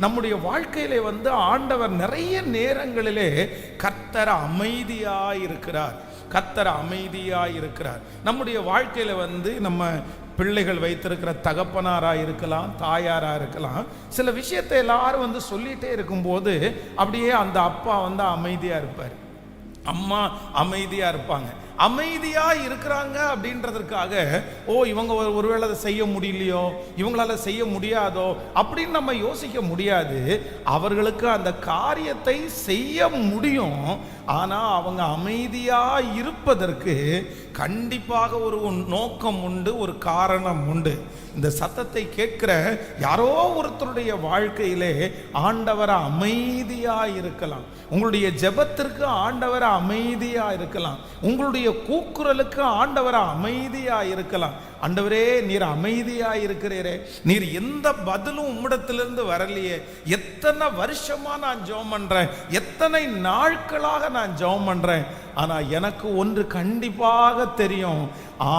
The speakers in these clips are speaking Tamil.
நம்முடைய வாழ்க்கையிலே ஆண்டவர் நிறைய நேரங்களிலே கர்த்தர் அமைதியாய் இருக்கிறார். கர்த்தர் அமைதியாய் இருக்கிறார். நம்முடைய வாழ்க்கையில நம்ம பிள்ளைகள் வைத்திருக்கிற தகப்பனாராக இருக்கலாம், தாயாராக இருக்கலாம். சில விஷயத்தை எல்லாரும் சொல்லிட்டே இருக்கும்போது அப்படியே அந்த அப்பா அமைதியா இருப்பார், அம்மா அமைதியா இருப்பாங்க. அமைதியா இருக்கிறாங்க அப்படின்றதற்காக இவங்க ஒருவேளை அதை செய்ய முடியலையோ, இவங்களால செய்ய முடியாதோ அப்படின்னு நம்ம யோசிக்க முடியாது. அவர்களுக்கு அந்த காரியத்தை செய்ய முடியும். ஆனா அவங்க அமைதியா இருப்பதற்கு கண்டிப்பாக ஒரு நோக்கம் உண்டு, ஒரு காரணம் உண்டு. இந்த சத்தத்தை கேட்கிற யாரோ ஒருத்தருடைய வாழ்க்கையிலே ஆண்டவரை அமைதியா இருக்கலாம். உங்களுடைய ஜெபத்திற்கு ஆண்டவரை அமைதியா இருக்கலாம். உங்களுடைய கூக்குரலுக்கு ஆண்டவரை அமைதியா இருக்கலாம். ஆண்டவரே, நீர் அமைதியா இருக்கிறீரே, நீர் எந்த பதிலும் உம்மிடத்திலிருந்து வரலையே, எத்தனை வருஷமா நான் ஜெபம் பண்றேன், எத்தனை நாட்களாக நான் ஜெபம் பண்றேன். ஆனா எனக்கு ஒன்று கண்டிப்பாக தெரியும்,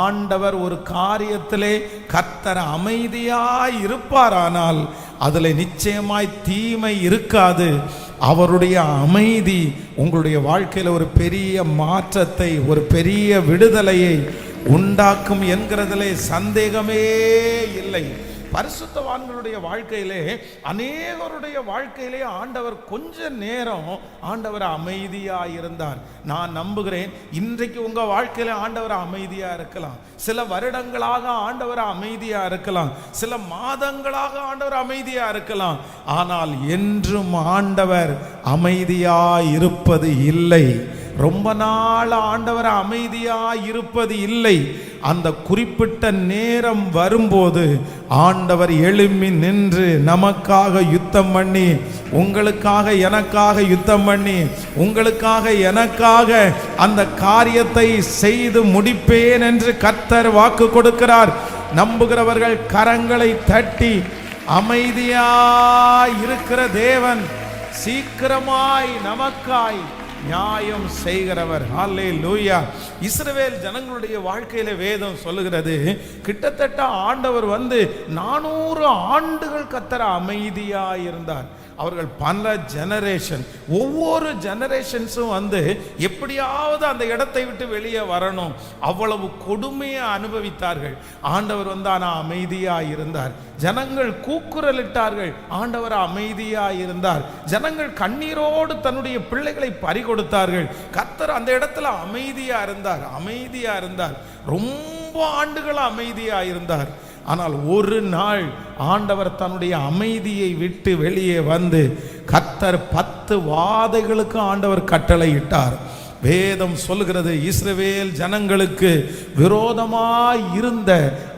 ஆண்டவர் ஒரு காரியத்திலே கர்த்தர் அமைதியாய் இருப்பாரானால் அதுல நிச்சயமாய் தீமை இருக்காது. அவருடைய அமைதி உங்களுடைய வாழ்க்கையில ஒரு பெரிய மாற்றத்தை, ஒரு பெரிய விடுதலையை உண்டாக்கும் என்கிறதிலே சந்தேகமே இல்லை. பரிசுத்தவான்களுடைய வாழ்க்கையிலே, அநேகருடைய வாழ்க்கையிலே ஆண்டவர் கொஞ்ச நேரம் ஆண்டவர் அமைதியா இருந்தார். நான் நம்புகிறேன் இன்றைக்கு உங்க வாழ்க்கையில ஆண்டவர் அமைதியா இருக்கலாம். சில வருடங்களாக ஆண்டவர் அமைதியா இருக்கலாம், சில மாதங்களாக ஆண்டவர் அமைதியா இருக்கலாம். ஆனால் என்றும் ஆண்டவர் அமைதியா இருப்பது இல்லை. ரொம்ப நாள் ஆண்டவர் அமைதியா இருப்பது இல்லை. அந்த குறிப்பிட்ட நேரம் வரும்போது ஆண்டவர் எழும்பி நின்று நமக்காக யுத்தம் பண்ணி, உங்களுக்காக எனக்காக யுத்தம் பண்ணி, உங்களுக்காக எனக்காக அந்த காரியத்தை செய்து முடிப்பேன் என்று கர்த்தர் வாக்கு கொடுக்கிறார். நம்புகிறவர்கள் கரங்களை தட்டி, அமைதியாய் இருக்கிற தேவன் சீக்கிரமாய் நமக்காய் நியாயம் செய்கிறவர். ஹல்லேலூயா. இஸ்ரவேல் ஜனங்களுடைய வாழ்க்கையில வேதம் சொல்லுகிறது, கிட்டத்தட்ட ஆண்டவர் 400 ஆண்டுகள் கர்த்தர் அமைதியா இருந்தார். அவர்கள் பல ஜெனரேஷன், ஒவ்வொரு ஜெனரேஷன்ஸும் எப்படியாவது அந்த இடத்தை விட்டு வெளியே வரணும், அவ்வளவு கொடுமையை அனுபவித்தார்கள். ஆண்டவர் ஆனா அமைதியா இருந்தார். ஜனங்கள் கூக்குரலிட்டார்கள், ஆண்டவர் அமைதியா இருந்தார். ஜனங்கள் கண்ணீரோடு தன்னுடைய பிள்ளைகளை பறிகொடுத்தார்கள், கர்த்தர் அந்த இடத்துல அமைதியா இருந்தார். அமைதியா இருந்தார், ரொம்ப ஆண்டுகள் அமைதியா இருந்தார். ஆனால் ஒரு நாள் ஆண்டவர் தன்னுடைய அமைதியை விட்டு வெளியே கர்த்தர் 10 வாதைகளுக்கு ஆண்டவர் கட்டளையிட்டார். வேதம் சொல்லுகிறது, இஸ்ரவேல் ஜனங்களுக்கு விரோதமாய் இருந்த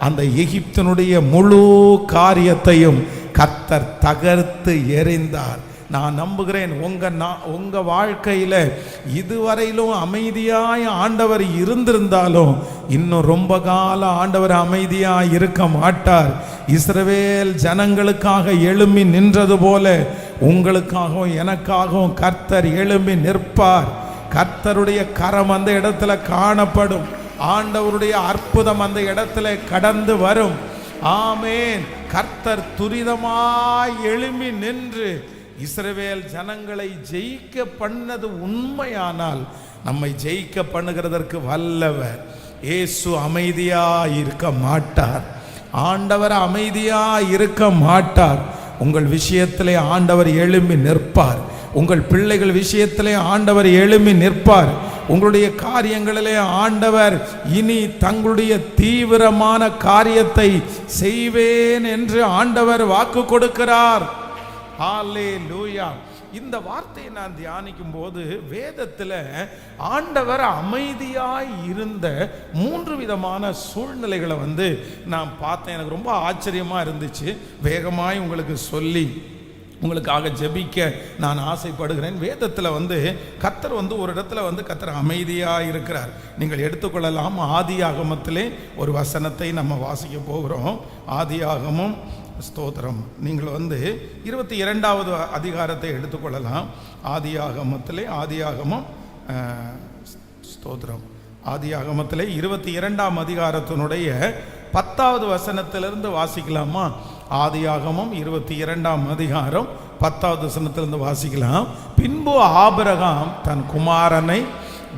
அந்த எகிப்தினுடைய முழு காரியத்தையும் கர்த்தர் தகர்த்து எறிந்தார். நான் நம்புகிறேன் உங்க வாழ்க்கையில இதுவரையிலும் அமைதியாய் ஆண்டவர் இருந்திருந்தாலும் இன்னும் ரொம்ப காலம் ஆண்டவர் அமைதியாய் இருக்க மாட்டார். இஸ்ரவேல் ஜனங்களுக்காக எழும்பி நின்றது போல உங்களுக்காகவும் எனக்காகவும் கர்த்தர் எழும்பி நிற்பார். கர்த்தருடைய கரம் அந்த இடத்துல காணப்படும். ஆண்டவருடைய அற்புதம் அந்த இடத்துல கடந்து வரும். ஆமேன். கர்த்தர் துரிதமாய் எழும்பி நின்று இஸ்ரவேல் ஜனங்களை ஜெயிக்க பண்ணது உண்மையானால் நம்மை ஜெயிக்க பண்ணுகிறதற்கு வல்லவர். இயேசு அமைதியா இருக்க மாட்டார். ஆண்டவர் அமைதியா இருக்க மாட்டார். உங்கள் விஷயத்திலே ஆண்டவர் எழும்பி நிற்பார். உங்கள் பிள்ளைகள் விஷயத்திலே ஆண்டவர் எழும்பி நிற்பார். உங்களுடைய காரியங்களிலே ஆண்டவர் இனி தங்களுடைய தீவிரமான காரியத்தை செய்வேன் என்று ஆண்டவர் வாக்கு கொடுக்கிறார். ஹல்லேலூயா. இந்த வார்த்தையை நான் தியானிக்கும் போது வேதத்தில் ஆண்டவர் அமைதியாய் இருந்த 3 விதமான சூழ்நிலைகளை நான் பார்த்தேன். எனக்கு ரொம்ப ஆச்சரியமா இருந்துச்சு. வேகமாய் உங்களுக்கு சொல்லி உங்களுக்காக ஜெபிக்க நான் ஆசைப்படுகிறேன். வேதத்தில் கர்த்தர் ஒரு இடத்துல கர்த்தர் அமைதியாக இருக்கிறார். நீங்கள் எடுத்துக்கொள்ளலாம். ஆதியாகமத்திலே ஒரு வசனத்தை நம்ம வாசிக்க போகிறோம். ஆதியாகமம், ஸ்தோத்திரம், நீங்கள் 22வது அதிகாரத்தை எடுத்துக்கொள்ளலாம். ஆதியாகமத்திலே, ஆதியாகமம், ஸ்தோத்திரம், ஆதியாகமத்திலே 22ஆம் அதிகாரத்தினுடைய 10வது வசனத்திலிருந்து வாசிக்கலாமா? ஆதியாகமம் 22ஆம் அதிகாரம் 10வது வசனத்திலிருந்து வாசிக்கலாம். பின்பு ஆபிரகாம் தன் குமாரனை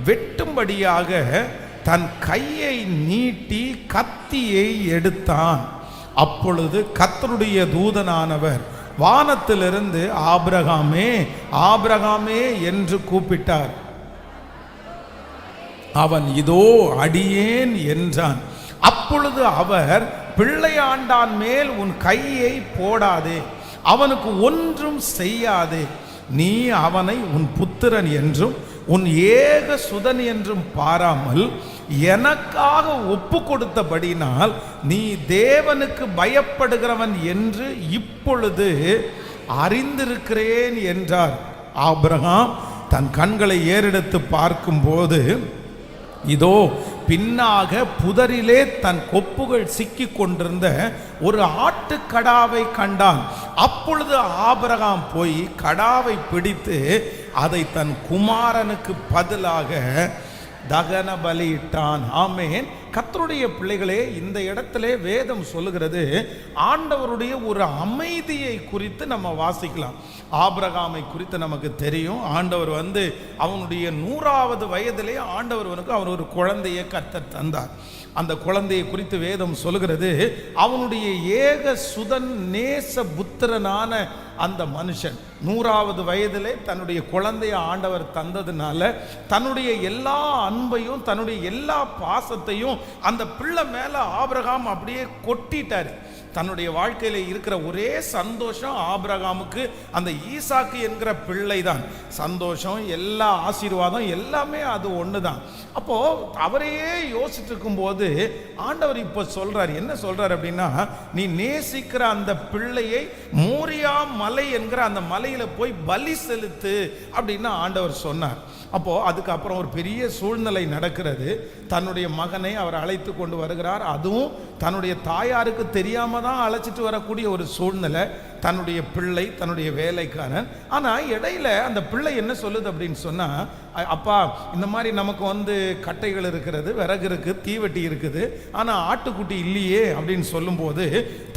வெட்டும்படியாக தன் கையை நீட்டி கத்தியை எடுத்தான். அப்பொழுது கர்த்தருடைய தூதனானவர் வானத்திலிருந்து ஆபிரகாமே ஆபிரகாமே என்று கூப்பிட்டார். அவன் இதோ அடியேன் என்றான். அப்பொழுது அவர், பிள்ளையாண்டான் மேல் உன் கையை போடாதே, அவனுக்கு ஒன்றும் செய்யாதே, நீ அவனை உன் புத்திரன் என்றும் உன் ஏக சுதன் என்றும் பாராமல் எனக்காக ஒப்பு கொடுத்தபடினால் நீ தேவனுக்கு பயப்படுகிறவன் என்று இப்பொழுது அறிந்திருக்கிறேன் என்றார். ஆபிரகாம் தன் கண்களை ஏறெடுத்து பார்க்கும்போது இதோ பின்னாக புதரிலே தன் கொப்புகள் சிக்கி கொண்டிருந்த ஒரு ஆட்டுக்கடாவை கண்டான். அப்பொழுது ஆபிரகாம் போய் கடாவை பிடித்து அதை தன் குமாரனுக்கு பதிலாக தகன பலியிட்டான். ஆமென். கர்த்தருடைய பிள்ளைகளே, இந்த இடத்திலே வேதம் சொல்லுகிறது, ஆண்டவருடைய ஒரு அமைதியை குறித்து நம்ம வாசிக்கலாம். ஆபிரகாமை குறித்து நமக்கு தெரியும். ஆண்டவர் அவனுடைய 100வது வயதிலே ஆண்டவருக்கு அவர் ஒரு குழந்தையை கர்த்தர் தந்தார். அந்த குழந்தையை குறித்து வேதம் சொல்லுகிறது, அவனுடைய ஏக சுதன் நேச புத்திரனான அந்த மனுஷன் 100வது வயதிலே தன்னுடைய குழந்தையை ஆண்டவர் தந்ததுனால தன்னுடைய எல்லா அன்பையும் தன்னுடைய எல்லா பாசத்தையும் அந்த பிள்ளை மேல ஆபிரகாம் அப்படியே கொட்டிட்டாரு. தன்னுடைய வாழ்க்கையில இருக்கிற ஒரே சந்தோஷம் ஆபிரகாமுக்கு அந்த ஈசாக்கு என்கிற பிள்ளை தான். சந்தோஷம், எல்லா ஆசீர்வாதம் எல்லாமே அது ஒண்ணுதான். அப்போ அவரையே யோசிச்சுட்டு இருக்கும்போது ஆண்டவர் இப்ப சொல்றாரு, என்ன சொல்றாரு அப்படின்னா, நீ நேசிக்கிற அந்த பிள்ளையை மோரியா மலை என்கிற அந்த மலையில போய் பலி செலுத்து அப்படின்னு ஆண்டவர் சொன்னார். அப்போ அதுக்கப்புறம் ஒரு பெரிய சூழ்நிலை நடக்கிறது. தன்னுடைய மகனை அவர் அழைத்து கொண்டு வருகிறார். அதுவும் தன்னுடைய தாயாருக்கு தெரியாம தான் அழைச்சிட்டு வரக்கூடிய ஒரு சூழ்நிலை. தன்னுடைய பிள்ளை, தன்னுடைய வேலைக்காரன். ஆனா இடையில அந்த பிள்ளை என்ன சொல்லுது அப்படின்னு சொன்னா, அப்பா இந்த மாதிரி நமக்கு கட்டைகள் இருக்கிறது, விறகு இருக்கு, தீவெட்டி இருக்குது, ஆனா ஆட்டுக்குட்டி இல்லையே அப்படின்னு சொல்லும்போது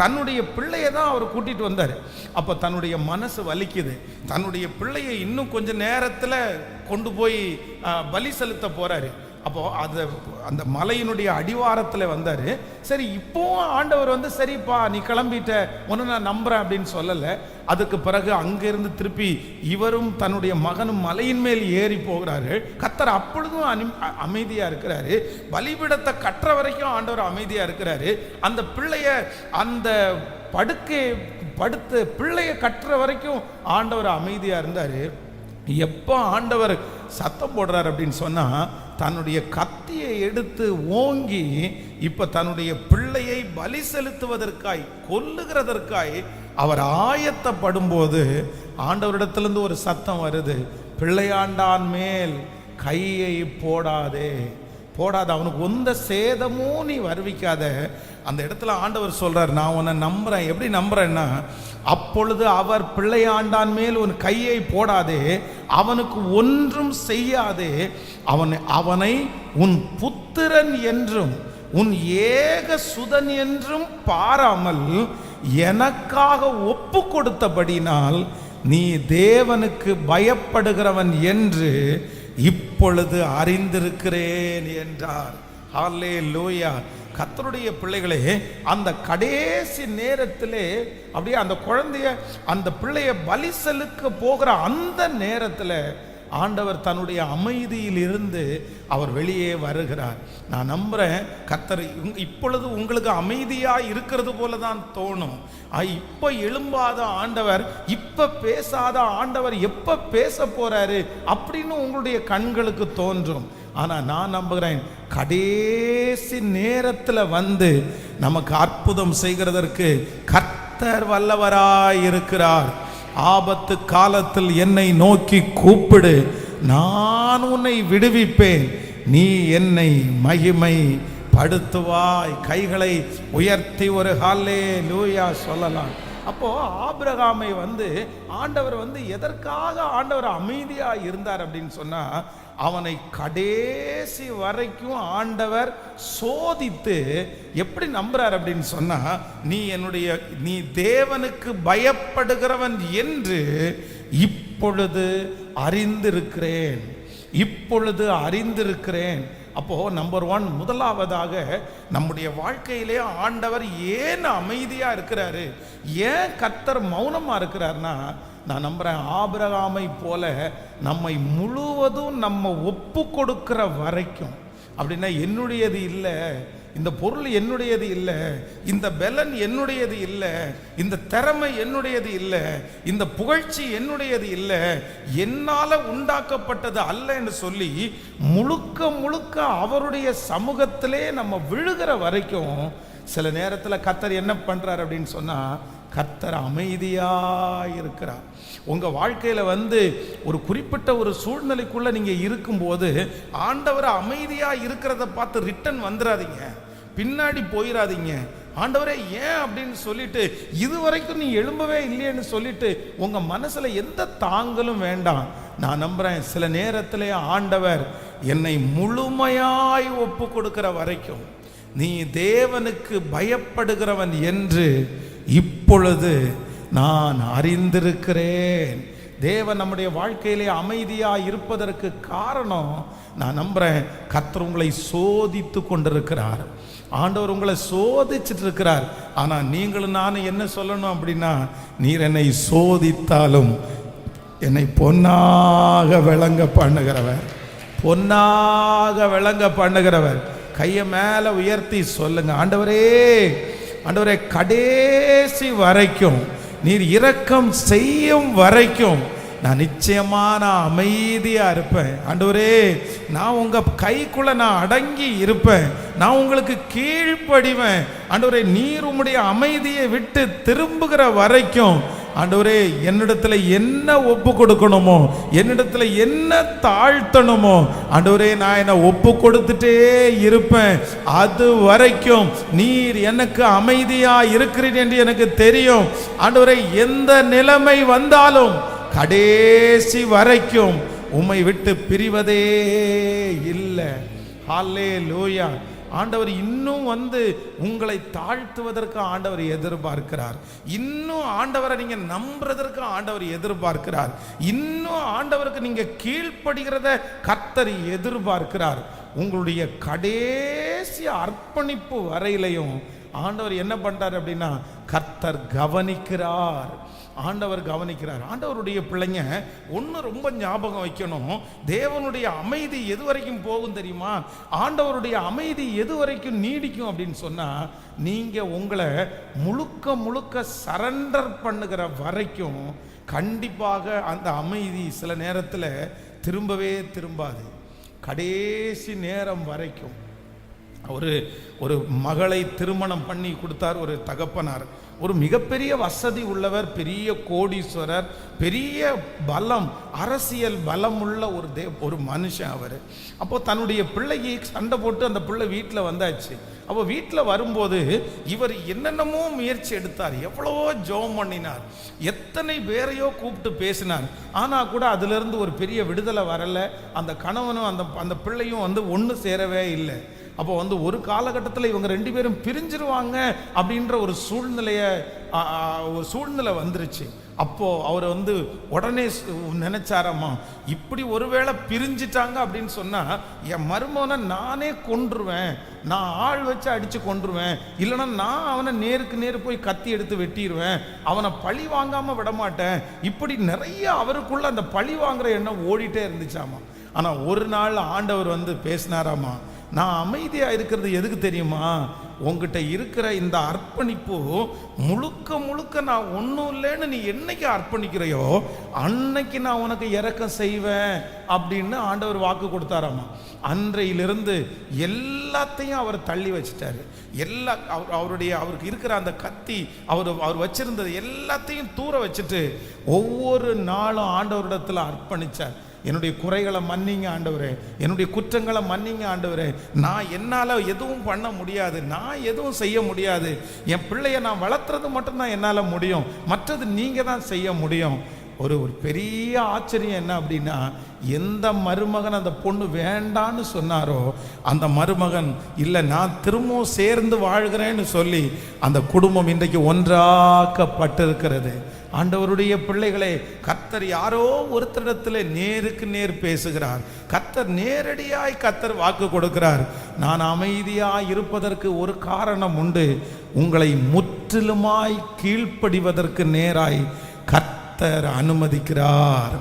தன்னுடைய பிள்ளையை தான் அவர் கூட்டிட்டு வந்தார். அப்ப தன்னுடைய மனசு வலிக்குது. தன்னுடைய பிள்ளையை இன்னும் கொஞ்ச நேரத்துல கொண்டு போய் பலி செலுத்த போறாரு. அப்போ அந்த மலையினுடைய அடிவாரத்தில் வந்தாரு. சரி, இப்போ ஆண்டவர் சரிப்பா நீ கிளம்பிட்ட, உன்னை நான் நம்புறேன் அப்படின்னு சொல்லலை. அதுக்கு பிறகு அங்கிருந்து திருப்பி இவரும் தன்னுடைய மகனும் மலையின் மேல் ஏறி போகிறாரு. கர்த்தர் அப்பொழுதும் அமைதியா இருக்கிறாரு. பலிபீடத்தை கட்டுற வரைக்கும் ஆண்டவர் அமைதியா இருக்கிறாரு. அந்த பிள்ளைய அந்த படுத்து பிள்ளைய கட்டுற வரைக்கும் ஆண்டவர் அமைதியா இருந்தாரு. எப்போ ஆண்டவர் சத்தம் போடுறார் அப்படின்னு சொன்னா, தன்னுடைய கத்தியை எடுத்து ஓங்கி இப்ப தன்னுடைய பிள்ளையை பலி செலுத்துவதற்காய், கொல்லுகிறதற்காய் அவர் ஆயத்தப்படும் போது ஆண்டவரிடத்திலிருந்து ஒரு சத்தம் வருது, பிள்ளையாண்டான் மேல் கையை போடாதே, அவனுக்கு எந்த சேதமும் நீ வருவிக்காத. அந்த இடத்துல ஆண்டவர் சொல்றார், நான் உன்னை நம்புறேன். எப்படி நம்புறேன்னா, அப்பொழுது அவர் பிள்ளையாண்டான் மேல் உன் கையை போடாதே, அவனுக்கு ஒன்றும் செய்யாதே, அவனை உன் புத்திரன் என்றும் உன் ஏக சுதன் என்றும் பாராமல் எனக்காக ஒப்பு கொடுத்தபடினால் நீ தேவனுக்கு பயப்படுகிறவன் என்று இப்பொழுது அறிந்திருக்கிறேன் என்றார். ஹல்லேலூயா. கர்த்தருடைய பிள்ளைகளே, அந்த கடைசி நேரத்திலே அப்படியே அந்த குழந்தைய, அந்த பிள்ளைய பலி செலுத்த போகிற அந்த நேரத்தில் ஆண்டவர் தன்னுடைய அமைதியில் இருந்து அவர் வெளியே வருகிறார். நான் நம்புறேன் கர்த்தர் இப்பொழுது உங்களுக்கு அமைதியா இருக்கிறது போல தான் தோணும். இப்ப எழும்பாத ஆண்டவர், இப்ப பேசாத ஆண்டவர் எப்ப பேச போறாரு அப்படின்னு உங்களுடைய கண்களுக்கு தோன்றும். ஆனா நான் நம்புகிறேன், கடைசி நேரத்தில் நமக்கு அற்புதம் செய்கிறதற்கு கர்த்தர் வல்லவராய் இருக்கிறார். ஆபத்து காலத்தில் என்னை நோக்கி கூப்பிடு, நான் உன்னை விடுவிப்பேன், நீ என்னை மகிமை படுத்துவாய். கைகளை உயர்த்தி ஒரு ஹல்லேலூயா சொல்லலாம். அப்போ ஆபிரகாமை ஆண்டவர் எதற்காக ஆண்டவர் அமைதியா இருந்தார் அப்படின்னு சொன்னா, அவனை கடைசி வரைக்கும் ஆண்டவர் சோதித்து எப்படி நம்புறார் அப்படின்னு சொன்னா, நீ தேவனுக்கு பயப்படுகிறவன் என்று இப்பொழுது அறிந்திருக்கிறேன், இப்பொழுது அறிந்திருக்கிறேன். அப்போ நம்பர் 1, முதலாவதாக நம்முடைய வாழ்க்கையிலே ஆண்டவர் ஏன் அமைதியா இருக்கிறாரு, ஏன் கர்த்தர் மௌனமா இருக்கிறார்னா, நான் நம்புறேன் ஆபிரகாமை போல நம்மை முழுவதும் நம்ம ஒப்பு கொடுக்கிற வரைக்கும், அப்படின்னா என்னுடையது இல்லை, இந்த பொருள் என்னுடையது இல்லை, இந்த பலன் என்னுடையது இல்லை, இந்த திறமை என்னுடையது இல்லை, இந்த புகழ்ச்சி என்னுடையது இல்லை, என்னால் உண்டாக்கப்பட்டது அல்ல என்று சொல்லி முழுக்க முழுக்க அவருடைய சமூகத்திலே நம்ம விழுகிற வரைக்கும் சில நேரத்தில் கர்த்தர் என்ன பண்றார் அப்படின்னு சொன்னா, கர்த்தர் அமைதியா இருக்கிறார். உங்க வாழ்க்கையில ஒரு குறிப்பிட்ட ஒரு சூழ்நிலைக்குள்ள நீங்க இருக்கும்போது ஆண்டவர் அமைதியா இருக்கிறத பார்த்து ரிட்டன் வந்துடாதீங்க, பின்னாடி போயிடாதீங்க. ஆண்டவரே ஏன் அப்படின்னு சொல்லிட்டு இதுவரைக்கும் நீ எழும்பவே இல்லையேன்னு சொல்லிட்டு உங்க மனசுல எந்த தாங்கலும் வேண்டாம். நான் நம்புறேன் சில நேரத்திலே ஆண்டவர் என்னை முழுமையாய் ஒப்பு கொடுக்கிற வரைக்கும் நீ தேவனுக்கு பயப்படுகிறவன் என்று இப்பொழுது நான் அறிந்திருக்கிறேன். தேவன் நம்முடைய வாழ்க்கையிலே அமைதியா இருப்பதற்கு காரணம், நான் நம்புறேன் கர்த்தர் உங்களை சோதித்து கொண்டிருக்கிறார், ஆண்டவர் உங்களை சோதிச்சுட்டு இருக்கிறார். ஆனா நீங்களும் நானும் என்ன சொல்லணும் அப்படின்னா, நீர் என்னை சோதித்தாலும் என்னை பொன்னாக விளங்க பண்ணுகிறவர், பொன்னாக விளங்க பண்ணுகிறவர். கையை மேல உயர்த்தி சொல்லுங்க, ஆண்டவரே, ஆண்டவரே, கடைசி வரைக்கும் நீர் இரக்கம் செய்யும் வரைக்கும் நான் நிச்சயமா நான் அமைதியா இருப்பேன். ஆண்டவரே, நான் உங்க கைக்குள்ள நான் அடங்கி இருப்பேன், நான் உங்களுக்கு கீழ்ப்படிவேன். ஆண்டவரே, நீர் உம்முடைய அமைதியை விட்டு திரும்புகிற வரைக்கும் ஆண்டவரே என்னிடத்துல என்ன ஒப்பு கொடுக்கணுமோ, என்னிடத்துல என்ன தாழ்த்தணுமோ, ஆண்டவரே நான் என்ன ஒப்பு கொடுத்துட்டே இருப்பேன். அது வரைக்கும் நீர் எனக்கு அமைதியா இருக்கிறீர் என்று எனக்கு தெரியும். ஆண்டவரே, எந்த நிலைமை வந்தாலும் கடைசி வரைக்கும் உம்மை விட்டு பிரிவதே இல்லை. ஹல்லேலூயா. ஆண்டவர் இன்னும் உங்களை தாழ்த்துவதற்கு ஆண்டவர் எதிர்பார்க்கிறார். இன்னும் ஆண்டவரை நீங்க நம்புறதற்கு ஆண்டவர் எதிர்பார்க்கிறார். இன்னும் ஆண்டவருக்கு நீங்க கீழ்ப்படுகிறத கர்த்தர் எதிர்பார்க்கிறார். உங்களுடைய கடைசி அர்ப்பணிப்பு வரையிலையும் ஆண்டவர் என்ன பண்றார் அப்படின்னா, கர்த்தர் கவனிக்கிறார், ஆண்டவர் கவனிக்கிறார். ஆண்டவருடைய பிள்ளைங்க ஒன்று ரொம்ப ஞாபகம் வைக்கணும், தேவனுடைய அமைதி எது வரைக்கும் போகும் தெரியுமா? ஆண்டவருடைய அமைதி எது வரைக்கும் நீடிக்கும் அப்படின்னு சொன்னா, நீங்க உங்களை முழுக்க முழுக்க சரண்டர் பண்ணுகிற வரைக்கும் கண்டிப்பாக அந்த அமைதி சில நேரத்தில் திரும்பவே திரும்பாது. கடைசி நேரம் வரைக்கும் ஒரு மகளை திருமணம் பண்ணி கொடுத்தார் ஒரு தகப்பனார். ஒரு மிகப்பெரிய வசதி உள்ளவர், பெரிய கோடீஸ்வரர், பெரிய பலம், அரசியல் பலம் உள்ள ஒரு மனுஷன் அவர். அப்போ தன்னுடைய பிள்ளைக்கு சண்டை போட்டு அந்த பிள்ளை வீட்டில் வந்தாச்சு. அப்போ வீட்டில் வரும்போது இவர் என்னென்னமோ முயற்சி எடுத்தார், எவ்வளவோ ஜெபம் பண்ணினார், எத்தனை பேரையோ கூப்பிட்டு பேசினார். ஆனால் கூட அதிலிருந்து ஒரு பெரிய விடுதலை வரலை. அந்த கணவனும் அந்த பிள்ளையும் ஒன்று சேரவே இல்லை. அப்போ ஒரு காலகட்டத்தில் இவங்க 2 பேரும் பிரிஞ்சிருவாங்க அப்படின்ற ஒரு சூழ்நிலை வந்துருச்சு. அப்போ அவர் உடனே நினைச்சாராமா, இப்படி ஒருவேளை பிரிஞ்சிட்டாங்க அப்படின்னு சொன்னா என் மருமகனை நானே கொன்றுவேன், நான் ஆள் வச்சு அடிச்சு கொன்றுவேன், இல்லைன்னா நான் அவனை நேருக்கு நேரு போய் கத்தி எடுத்து வெட்டிடுவேன், அவனை பழி வாங்காம விட மாட்டேன். இப்படி நிறைய அவருக்குள்ள அந்த பழி வாங்குற எண்ணம் ஓடிட்டே இருந்துச்சாமா. ஆனா ஒரு நாள் ஆண்டவர் பேசினாராமா, நான் அமைதியா இருக்கிறது எதுக்கு தெரியுமா? உங்ககிட்ட இருக்கிற இந்த அர்ப்பணிப்பு முழுக்க முழுக்க நான் ஒன்றும் இல்லைன்னு நீ என்னைக்கு அர்ப்பணிக்கிறையோ அன்னைக்கு நான் உனக்கு இரக்கம் செய்வேன் அப்படின்னு ஆண்டவர் வாக்கு கொடுத்தாராமா. அன்றையிலிருந்து எல்லாத்தையும் அவர் தள்ளி வச்சிட்டாரு. அவருக்கு இருக்கிற அந்த கத்தி, அவர் வச்சிருந்தது எல்லாத்தையும் தூர வச்சுட்டு ஒவ்வொரு நாளும் ஆண்டவரிடத்துல அர்ப்பணிச்சார். என்னுடைய குறைகளை மன்னிங்க ஆண்டவரே, என்னுடைய குற்றங்களை மன்னிங்க ஆண்டவரே, நான் என்னால் எதுவும் பண்ண முடியாது, நான் எதுவும் செய்ய முடியாது, என் பிள்ளைய நான் வளர்த்துறது மட்டும்தான் என்னால் முடியும், மற்றது நீங்கள் தான் செய்ய முடியும். ஒரு பெரிய ஆச்சரியம் என்ன அப்படின்னா, எந்த மருமகன் அந்த பொண்ணு வேண்டான்னு சொன்னாரோ அந்த மருமகன் இல்லை நான் திரும்பவும் சேர்ந்து வாழ்கிறேன்னு சொல்லி அந்த குடும்பம் இன்றைக்கு ஒன்றாக்கப்பட்டிருக்கிறது. ஆண்டவருடைய பிள்ளைகளே, கர்த்தர் யாரோ ஒருத்தரிடத்தில் நேருக்கு நேர் பேசுகிறார். கர்த்தர் நேரடியாய் வாக்கு கொடுக்கிறார். நான் அமைதியாய் இருப்பதற்கு ஒரு காரணம் உண்டு. உங்களை முற்றிலுமாய் கீழ்ப்படிவதற்கு நேராய் கர்த்தர் அனுமதிக்கிறார்.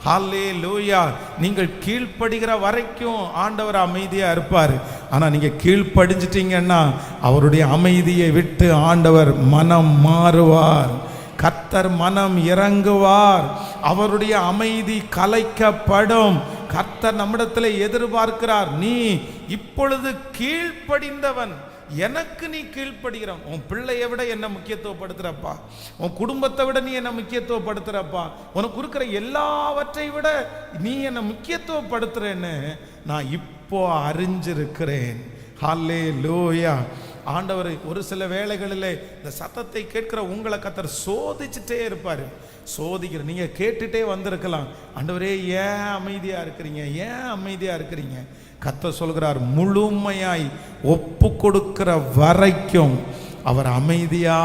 ஹல்லேலூயா. நீங்கள் கீழ்ப்படுகிற வரைக்கும் ஆண்டவர் அமைதியா இருப்பார். ஆனா நீங்க கீழ்ப்படிஞ்சிட்டீங்கன்னா அவருடைய அமைதியை விட்டு ஆண்டவர் மனம் மாறுவார். கர்த்தர் மனம் இறங்குவார். அவருடைய அமைதி கலைக்கப்படும். கர்த்தர் நம்மிடத்தில் எதிர்பார்க்கிறார், நீ இப்பொழுது கீழ்ப்படிந்தவன், எனக்கு நீ கீழ்ப்படுகிறவன். உன் பிள்ளையை விட என்ன முக்கியத்துவப்படுத்துறப்பா, உன் குடும்பத்தை விட நீ என்ன முக்கியத்துவப்படுத்துறப்பா, உனக்கு இருக்கிற எல்லாவற்றை விட நீ என்ன முக்கியத்துவப்படுத்துறேன்னு நான் இப்போ அறிஞ்சிருக்கிறேன். ஹல்லேலூயா. ஆண்டவர் ஒரு சில வேளைகளில் இந்த சத்தத்தை கேட்கிற உங்களை கர்த்தர் சோதிச்சுட்டே இருப்பார். சோதிக்கிற நீங்க கேட்டுட்டே வந்திருக்கலாம், ஆண்டவரே ஏன் அமைதியா இருக்கிறீங்க, ஏன் அமைதியா இருக்கிறீங்க? கர்த்தர் சொல்கிறார், முழுமையாய் ஒப்பு கொடுக்கிற வரைக்கும் அவர் அமைதியா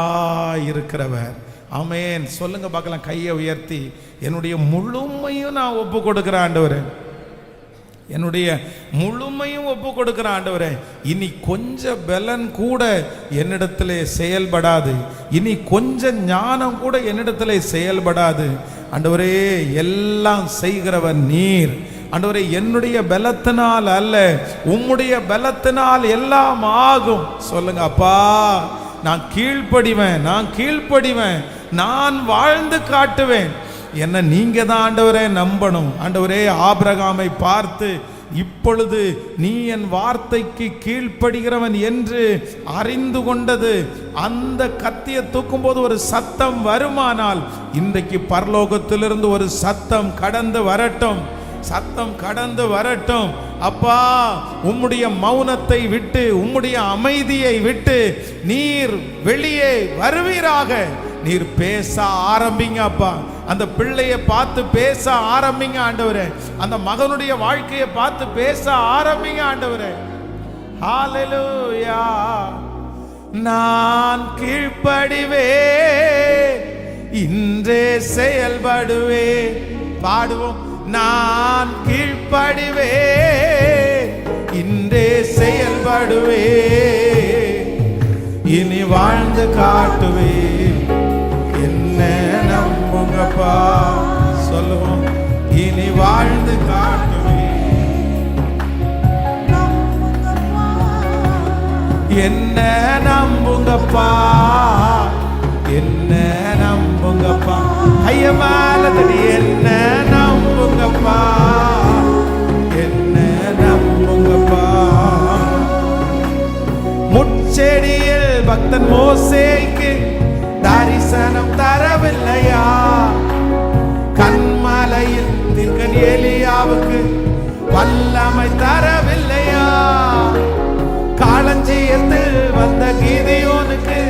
இருக்கிறவர். ஆமென். சொல்லுங்க பார்க்கலாம், கையை உயர்த்தி, என்னுடைய முழுமையும் நான் ஒப்பு கொடுக்கிறேன் ஆண்டவரே, என்னுடைய முழுமையும் ஒப்பு கொடுக்கிற ஆண்டவரே. இனி கொஞ்சம் பலன் கூட என்னிடத்திலே செயல்படாது, இனி கொஞ்சம் ஞானம் கூட என்னிடத்திலே செயல்படாது. ஆண்டவரே, எல்லாம் செய்கிறவர் நீர். ஆண்டவரே, என்னுடைய பலத்தினால் அல்ல, உம்முடைய பலத்தினால் எல்லாம் ஆகும். சொல்லுங்க, அப்பா நான் கீழ்ப்படிவேன், நான் கீழ்ப்படிவேன், நான் வாழ்ந்து காட்டுவேன். என்ன நீங்க தான் ஆண்டவரே நம்பணும். ஆண்டவரே, ஆபிரகாமை பார்த்து இப்பொழுது நீ என் வார்த்தைக்கு கீழ்ப்படுகிறவன் என்று அறிந்து கொண்டது, அந்த கத்தியை தூக்கும் போது ஒரு சத்தம் வருமானால் இன்றைக்கு பரலோகத்திலிருந்து ஒரு சத்தம் கடந்து வரட்டும், சத்தம் கடந்து வரட்டும். அப்பா, உம்முடைய மௌனத்தை விட்டு, உம்முடைய அமைதியை விட்டு நீர் வெளியே வருவீராக. நீர் பேச ஆரம்பிங்க அப்பா. அந்த பிள்ளையை பார்த்து பேச ஆரம்பிங்க ஆண்டவரே. அந்த மகனுடைய வாழ்க்கையை பார்த்து பேச ஆரம்பிங்க ஆண்டவரே. ஹல்லேலூயா. நான் கீழ்ப்படிவேன், இன்றே செயல்படுவேன். பாடுவோம். நான் கீழ்ப்படிவேன், இன்றே செயல்படுவேன், இனி வாழ்ந்து காட்டுவேன், என்ன நம்புங்கப்பா. சொல்லுவோம், இனி வாழ்ந்து காட்டுவேன், என்ன நம்புங்கப்பா, என்ன நம்புங்கப்பா. ஐயா மேலதடி, என்ன நம்புங்கப்பா, என்ன நம்புங்கப்பா. முட்செடியில் பக்தன் மோசேக்கு தரிசனம் தரவில்லையா? கண்மலையில் தீர்க்கன் எலியாவுக்கு வல்லமை தரவில்லையா? காளஞ்சியத்தில் வந்த கீதியோனுக்கு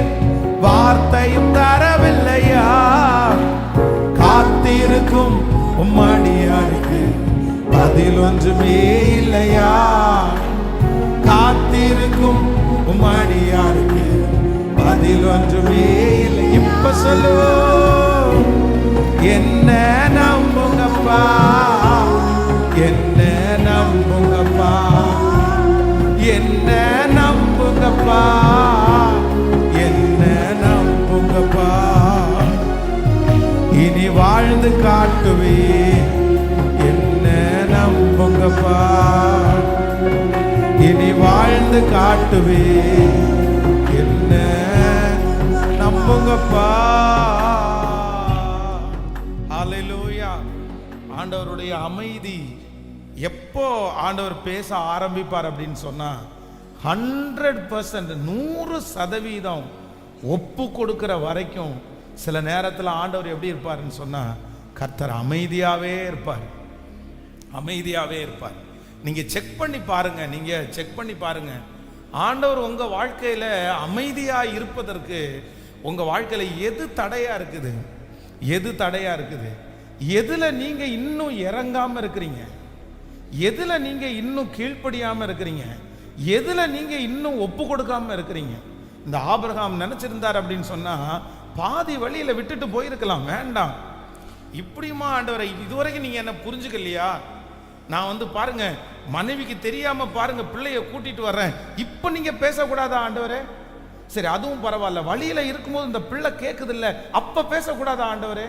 வார்த்தையும் தரவில்லையா? காத்திருக்கும் உம்மடியாருக்கு பதில் ஒன்றுமே இல்லையா? காத்திருக்கும் உம்மடியாருக்கு பதில் ஒன்றுமே இல்லை. இப்ப சொல்லுவோம், என்ன நம்புங்கப்பா, என்ன நம்புங்கப்பா, என்ன நம்புங்கப்பா, என்ன நம்புங்கப்பா. இனி வாழ்ந்து காட்டுவே, என்ன நம்புங்கப்பா, இனி வாழ்ந்து காட்டுவே, என்ன நம்புங்கப்பா. ஹல்லேலூயா. ஆண்டவருடைய அமைதி எப்போ ஆண்டவர் பேச ஆரம்பிப்பார் அப்படின்னு சொன்னா 100%, 100% ஒப்பு கொடுக்கிற வரைக்கும். சில நேரத்தில் ஆண்டவர் எப்படி இருப்பார்னு சொன்னா, கர்த்தர் அமைதியாவே இருப்பார், அமைதியாவே இருப்பார். நீங்க செக் பண்ணி பாருங்க, நீங்க செக் பண்ணி பாருங்க. ஆண்டவர் உங்க வாழ்க்கையில அமைதியா இருப்பதற்கு உங்க வாழ்க்கையில எது தடையா இருக்குது, எது தடையா இருக்குது? எதுல நீங்க இன்னும் இறங்காம இருக்கிறீங்க? எதுல நீங்க இன்னும் கீழ்ப்படியாம இருக்கிறீங்க? எதுல நீங்க இன்னும் ஒப்பு கொடுக்காம இருக்கிறீங்க? இந்த ஆபிரகாம் நினைச்சிருந்தார் அப்படின்னு சொன்னா பாதி வழியில விட்டுட்டு போயிருக்கலாம். வேண்டாம், இப்படியுமா ஆண்டவரை, இதுவரைக்கும் நீங்க என்ன புரிஞ்சுக்கலையா? நான் பாருங்க, மனைவிக்கு தெரியாம பாருங்க பிள்ளைய கூட்டிட்டு வர்றேன், இப்ப நீங்க பேசக்கூடாதா ஆண்டவரே? சரி, அதுவும் பரவாயில்ல, வழியில இருக்கும்போது இந்த பிள்ளை கேட்குது இல்ல, அப்ப பேசக்கூடாதா ஆண்டவரே?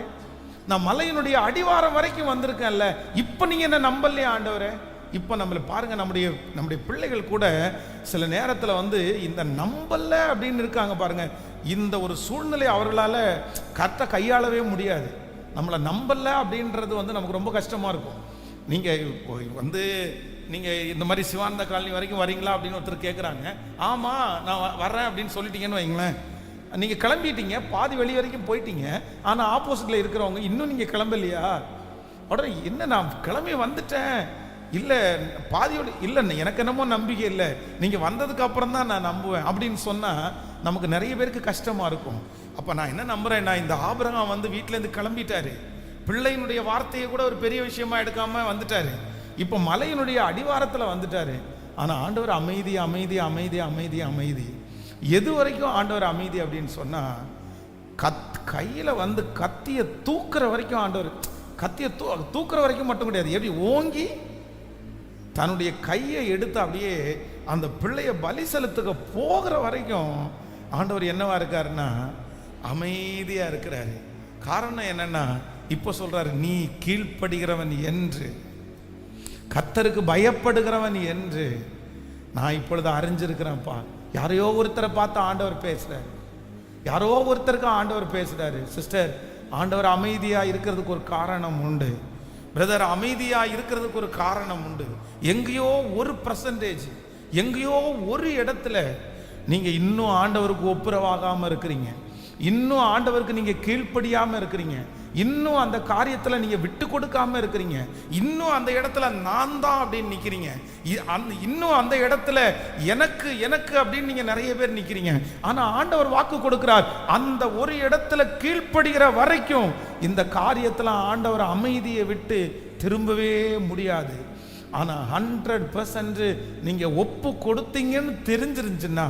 நான் மலையினுடைய அடிவாரம் வரைக்கும் வந்திருக்கேன்ல, இப்ப நீங்க என்ன நம்பலையா ஆண்டவரே? இப்ப நம்மள பாருங்க, நம்முடைய பிள்ளைகள் கூட சில நேரத்துல இந்த நம்பல்ல அப்படின்னு இருக்காங்க பாருங்க. இந்த ஒரு சூழ்நிலை அவர்களால கரெக்டா கையாளவே முடியாது. நம்மளை நம்பல அப்படின்றது நமக்கு ரொம்ப கஷ்டமா இருக்கும். நீங்க நீங்க இந்த மாதிரி சிவானந்த காலனி வரைக்கும் வரீங்களா அப்படின்னு ஒருத்தர் கேட்குறாங்க. ஆமா நான் வர்றேன் அப்படின்னு சொல்லிட்டீங்கன்னு வைங்களேன், நீங்க கிளம்பிட்டீங்க, பாதி வழி வரைக்கும் போயிட்டீங்க, ஆனா ஆப்போசிட்ல இருக்கிறவங்க இன்னும் நீங்க கிளம்பலையா? உடனே என்ன நான் கிளம்பி வந்துட்டேன், இல்ல பாதியோடு இல்லை, எனக்கு என்னமோ நம்பிக்கை இல்லை, நீங்க வந்ததுக்கு அப்புறம் தான் நான் நம்புவேன் அப்படின்னு சொன்னா நமக்கு நிறைய பேருக்கு கஷ்டமா இருக்கும். அப்ப நான் என்ன நம்புறேன்னா, இந்த ஆபிரகாம் வீட்டுல இருந்து கிளம்பிட்டாரு, பிள்ளையினுடைய வார்த்தையை கூட ஒரு பெரிய விஷயமா எடுக்காம வந்துட்டாரு, இப்ப மலையினுடைய அடிவாரத்துல வந்துட்டாரு. ஆனா ஆண்டவர் அமைதி அமைதி அமைதி அமைதி அமைதி. எது வரைக்கும் ஆண்டவர் அமைதி அப்படின்னு சொன்னா, கையில கத்திய தூக்குற வரைக்கும் ஆண்டவர், கத்திய தூக்குற வரைக்கும் மட்டும் கிடையாது, எப்படி ஓங்கி தன்னுடைய கையை எடுத்து அப்படியே அந்த பிள்ளைய பலி செலுத்துக்க போகிற வரைக்கும் ஆண்டவர் என்னவா இருக்காருன்னா அமைதியா இருக்கிறாரு. காரணம் என்னன்னா, இப்ப சொல்றாரு, நீ கீழ்ப்படுகிறவன் என்று, கர்த்தருக்கு பயப்படுகிறவன் என்று நான் இப்பொழுது அறிஞ்சிருக்கிறேன்ப்பா. யாரையோ ஒருத்தரை பார்த்து ஆண்டவர் பேசுறாரு, யாரோ ஒருத்தருக்கு ஆண்டவர் பேசுறாரு. சிஸ்டர், ஆண்டவர் அமைதியா இருக்கிறதுக்கு ஒரு காரணம் உண்டு. பிரதர், அமைதியா இருக்கிறதுக்கு ஒரு காரணம் உண்டு. எங்கேயோ ஒரு %, எங்கேயோ ஒரு இடத்துல நீங்க இன்னும் ஆண்டவருக்கு ஒப்புரவாகாம இருக்கிறீங்க, இன்னும் ஆண்டவருக்கு நீங்க கீழ்ப்படியாம இருக்கிறீங்க, இன்னும் அந்த காரியத்துல நீங்க விட்டு கொடுக்காம இருக்கிறீங்க, இன்னும் அந்த இடத்துல நான் தான் அப்படின்னு நிக்கிறீங்க, இன்னும் அந்த இடத்துல எனக்கு எனக்கு அப்படின்னு நீங்க நிறைய பேர் நிக்கிறீங்க. ஆனா ஆண்டவர் வாக்கு கொடுக்கிறார், அந்த ஒரு இடத்துல கீழ்ப்படுகிற வரைக்கும் இந்த காரியத்துல ஆண்டவர் அமைதியை விட்டு திரும்பவே முடியாது. ஆனா 100% நீங்க ஒப்பு கொடுத்தீங்கன்னு தெரிஞ்சிருந்துச்சுன்னா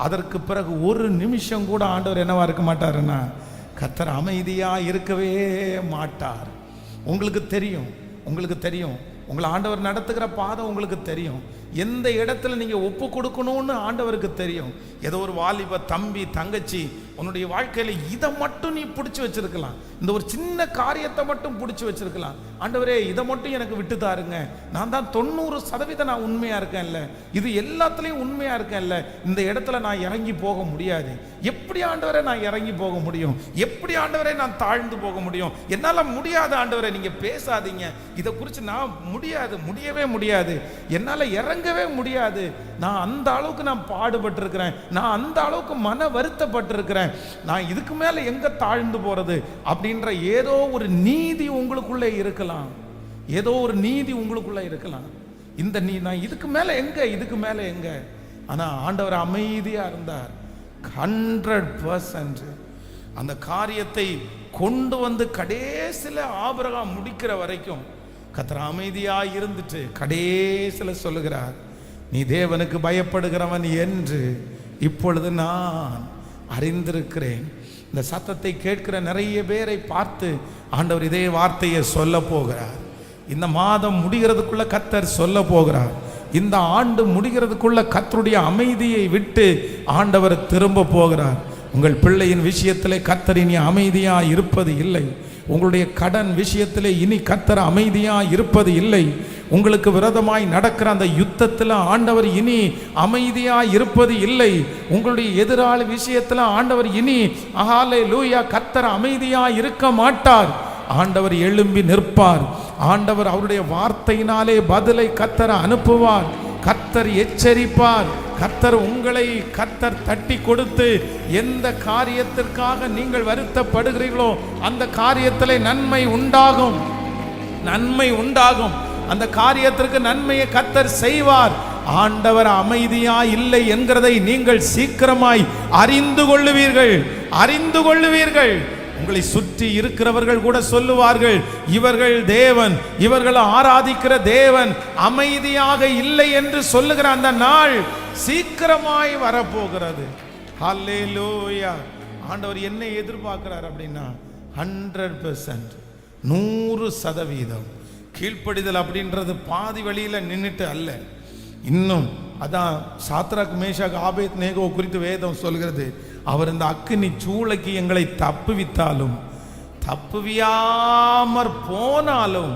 அதற்கு பிறகு ஒரு நிமிஷம் கூட ஆண்டவர் என்னவா இருக்க மாட்டாருன்னா, கர்த்தர் அமைதியா இருக்கவே மாட்டார். உங்களுக்கு தெரியும், உங்களுக்கு தெரியும், உங்களை ஆண்டவர் நடத்துகிற பாதை உங்களுக்கு தெரியும், எந்த இடத்துல நீங்க ஒப்பு கொடுக்கணும்னு ஆண்டவருக்கு தெரியும். ஏதோ ஒரு வாலிப தம்பி தங்கச்சி உன்னுடைய வாழ்க்கையில இதை மட்டும் நீ பிடிச்சி வச்சிருக்கலாம், இந்த ஒரு சின்ன காரியத்தை மட்டும் பிடிச்சி வச்சிருக்கலாம். ஆண்டவரே, இதை மட்டும் எனக்கு விட்டு தாருங்க, நான் தான் 90% நான் உண்மையா இருக்கேன்ல, இது எல்லாத்துலயும் உண்மையா இருக்கேன்ல, இந்த இடத்துல நான் இறங்கி போக முடியாது. எப்படி ஆண்டவரே நான் இறங்கி போக முடியும்? எப்படி ஆண்டவரே நான் தாழ்ந்து போக முடியும்? என்னால முடியாது ஆண்டவரே, நீங்க பேசாதீங்க, இதை குறித்து நான் முடியாது, முடியவே முடியாது, என்னால இறங்கவே முடியாது, நான் அந்த அளவுக்கு நான் பாடுபட்டு இருக்கிறேன், நான் அந்த அளவுக்கு மன வருத்தப்பட்டு இருக்கிறேன், நான் இதுக்கு மேல எங்க தாழ்ந்து போறது அப்படின்ற ஏதோ ஒரு நீதி உங்களுக்குள்ளே இருக்கலாம், ஏதோ ஒரு நீதி உங்களுக்குள்ள இருக்கலாம். இந்த நான் இதுக்கு மேல எங்க, இதுக்கு மேல எங்க? ஆனா ஆண்டவர் அமைதியா இருந்தார். 100% அந்த காரியத்தை கொண்டு கடைசில ஆபிரகாம் முடிக்கிற வரைக்கும் கர்த்தர் அமைதியா இருந்துட்டு கடைசில சொல்லுகிறார், நீ தேவனுக்கு பயப்படுகிறவன் என்று இப்பொழுது நான் அறிந்திருக்கிறேன். இந்த சத்தத்தை கேட்கிற நிறைய பேரை பார்த்து ஆண்டவர் இதே வார்த்தையை சொல்ல போகிறார். இந்த மாதம் முடிகிறதுக்குள்ள கர்த்தர் சொல்ல போகிறார். இந்த ஆண்டு முடிகிறதுக்குள்ள கர்த்தருடைய அமைதியை விட்டு ஆண்டவர் திரும்ப போகிறார். உங்கள் பிள்ளையின் விஷயத்திலே கர்த்தர் இனி அமைதியா இருப்பது இல்லை. உங்களுடைய கடன் விஷயத்திலே இனி கர்த்தர் அமைதியா இருப்பது இல்லை. உங்களுக்கு விரோதமாய் நடக்கிற அந்த யுத்தத்தில் ஆண்டவர் இனி அமைதியா இருப்பது இல்லை. உங்களுடைய எதிராளி விஷயத்தில் ஆண்டவர் இனி ஹல்லேலூயா கர்த்தர் அமைதியா இருக்க மாட்டார். ஆண்டவர் எழும்பி நிற்பார். ஆண்டவர் அவருடைய வார்த்தையினாலே பதிலை கர்த்தர் அனுப்புவார். கர்த்தர் எச்சரிப்பார். கர்த்தர் உங்களை கர்த்தர் தட்டி கொடுத்து எந்த காரியத்திற்காக நீங்கள் வருத்தப்படுகிறீர்களோ அந்த காரியத்திலே நன்மை உண்டாகும், நன்மை உண்டாகும். அந்த காரியத்திற்கு நன்மையை கர்த்தர் செய்வார். ஆண்டவர் அமைதியா இல்லை என்கிறதை நீங்கள் சீக்கிரமாய் அறிந்து கொள்ளுவீர்கள், அறிந்து கொள்ளுவீர்கள். உங்களை சுற்றி இருக்கிறவர்கள் கூட சொல்லுவார்கள், இவர்கள் தேவன், இவர்கள் ஆராதிக்கிற தேவன் அமைதியாக இல்லை என்று சொல்லுகிற அந்த நாள் சீக்கிரமாய் வரப்போகிறது. ஹல்லேலூயா. ஆண்டவர் என்ன எதிர்பார்க்கிறார் அப்படின்னா 100%, 100% கீழ்ப்படிதல் அப்படின்றது பாதி வழியில நின்றுட்டு அல்ல. இன்னும் அதான் சாத்ராக் மேஷாக் ஆபேத் நேகோ குறித்து வேதம் சொல்கிறது, அவர் இந்த அக்கினி சூளைக்கு எங்களை தப்புவித்தாலும் தப்புவியாமற் போனாலும்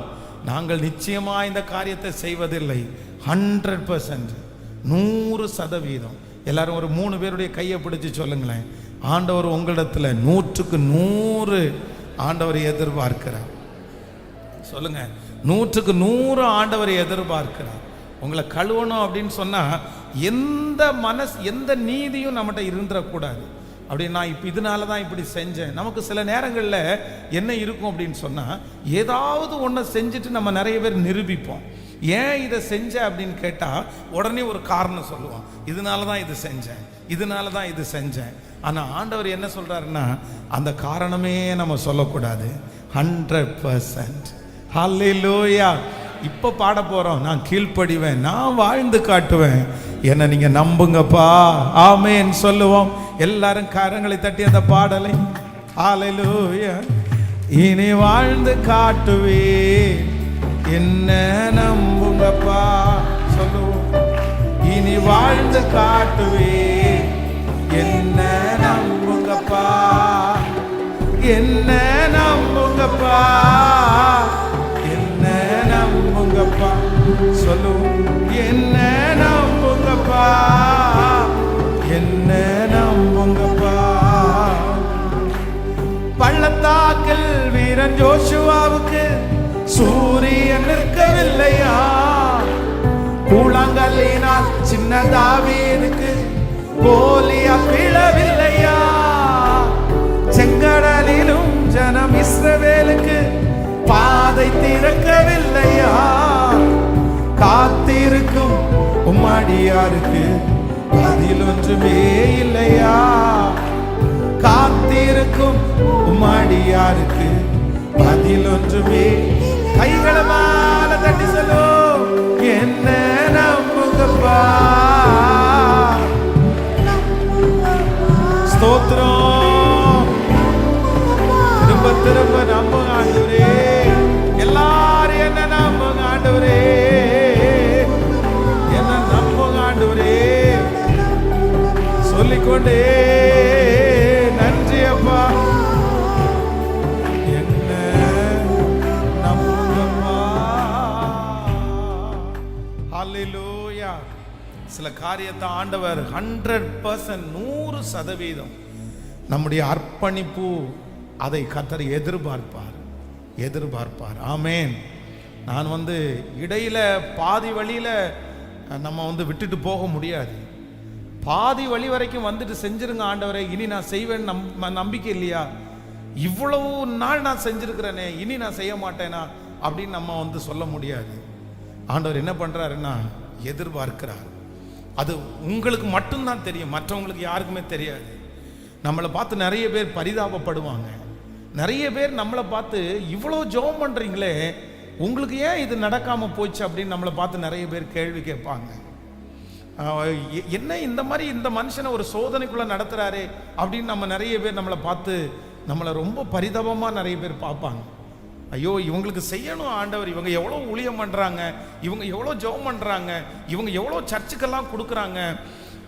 நாங்கள் நிச்சயமா இந்த காரியத்தை செய்வதில்லை. 100%, 100%. எல்லாரும் ஒரு 3 பேருடைய கையை பிடிச்சு சொல்லுங்களேன், ஆண்டவர் உங்களிடத்துல 100க்கு 100 ஆண்டவர் எதிர்பார்க்கிறார். சொல்லுங்க, 100க்கு 100 ஆண்டவர் எதிர்பார்க்கிறார். உங்களை கழுவணும் அப்படின்னு சொன்னா எந்த நீதியும் நம்மகிட்ட இருந்துடக்கூடாது. அப்படின்னா இப்போ இதனால தான் இப்படி செஞ்சேன். நமக்கு சில நேரங்களில் என்ன இருக்கும் அப்படின்னு சொன்னால், ஏதாவது ஒன்று செஞ்சுட்டு நம்ம நிறைய பேர் நிரூபிப்போம். ஏன் இதை செஞ்ச அப்படின்னு கேட்டால் உடனே ஒரு காரணம் சொல்லுவோம், இதனால தான் இது செஞ்சேன், இதனால தான் இது செஞ்சேன். ஆனால் ஆண்டவர் என்ன சொல்கிறாருன்னா, அந்த காரணமே நம்ம சொல்லக்கூடாது. 100%. ஹல்லேலூயா. இப்போ பாட போகிறோம், நான் கீழ்ப்படிவேன், நான் வாழ்ந்து காட்டுவேன், என்ன நீங்க நம்புங்கப்பா, ஆமென் சொல்லுவோம். எல்லாரும் கரங்களை தட்டி அந்த பாடலை, ஹல்லேலூயா. இனி வாழ்ந்து காட்டுவேன், என்ன நம்புங்கப்பா சொல்லுவோம். இனி வாழ்ந்து காட்டுவேன், என்ன நம்புங்கப்பா, என்ன நம்புங்கப்பா, என்ன நம்புங்கப்பா சொல்லுவோம். என்ன நம்புங்கப்பா, என்ன நம்புங்கப்பா. பள்ளத்தாக்கில் வீரன் ஜோஷுவாவுக்கு சூரியன் நிற்கவில்லையா, கூழாங்கல்லினால் சின்ன தாவீதுக்கு கோலியாத் விழவில்லையா, செங்கடலிலும் ஜனம் இஸ்ரவேலுக்கு பாதை திறக்கவில்லையா, காத்திருக்கும் உம்மடியாருக்கு பதில் ஒன்றுமே இல்லையா, காத்திருக்கும் உம்மடியாருக்கு பதில் ஒன்றுமே. கைகளை மேல தட்டி சொல்லும், என்ன நம்புங்கப்பா. ஸ்தோத்திரம். திரும்ப திரும்ப நம்புங்க ஆண்டவரே, எல்லாரும் என்ன நம்புங்க ஆண்டவரே, என்ன நம்புங்க ஆண்டவரே சொல்லிக்கொண்டே. நன்றி அப்பா, என்ன நம்புங்கப்பா. ஹல்லேலூயா. சில காரியத்தை ஆண்டவர் 100%, 100% நம்முடைய அர்ப்பணிப்பு, அதை கர்த்தர் எதிர்பார்ப்பார். ஆமென். நான் இடையில பாதி வழியில நம்ம விட்டுட்டு போக முடியாது. பாதி வழி வரைக்கும் வந்துட்டு செஞ்சிருங்க ஆண்டவரே, இனி நான் செய்வேன் நம்பிக்கை இல்லையா, இவ்வளவு நாள் நான் செஞ்சிருக்கிறேனே, இனி நான் செய்ய மாட்டேனா அப்படின்னு நம்ம சொல்ல முடியாது. ஆண்டவர் என்ன பண்றாருன்னா எதிர்பார்க்கிறார். அது உங்களுக்கு மட்டும்தான் தெரியும், மற்றவங்களுக்கு யாருக்குமே தெரியாது. நம்மளை பார்த்து நிறைய பேர் பரிதாபப்படுவாங்க. நிறைய பேர் நம்மளை பார்த்து இவ்வளோ ஜெபம் பண்ணுறீங்களே, உங்களுக்கு ஏன் இது நடக்காமல் போச்சு அப்படின்னு நம்மளை பார்த்து நிறைய பேர் கேள்வி கேட்பாங்க. என்ன இந்த மாதிரி இந்த மனுஷனை ஒரு சோதனைக்குள்ளே நடத்துகிறாரே அப்படின்னு நம்ம நிறைய பேர் நம்மளை பார்த்து நம்மளை ரொம்ப பரிதாபமாக நிறைய பேர் பார்ப்பாங்க. ஐயோ, இவங்களுக்கு செய்யணும் ஆண்டவர், இவங்க எவ்வளோ ஊழியம் பண்ணுறாங்க, இவங்க எவ்வளோ ஜெபம் பண்ணுறாங்க, இவங்க எவ்வளோ சர்ச்சுக்கெல்லாம் கொடுக்குறாங்க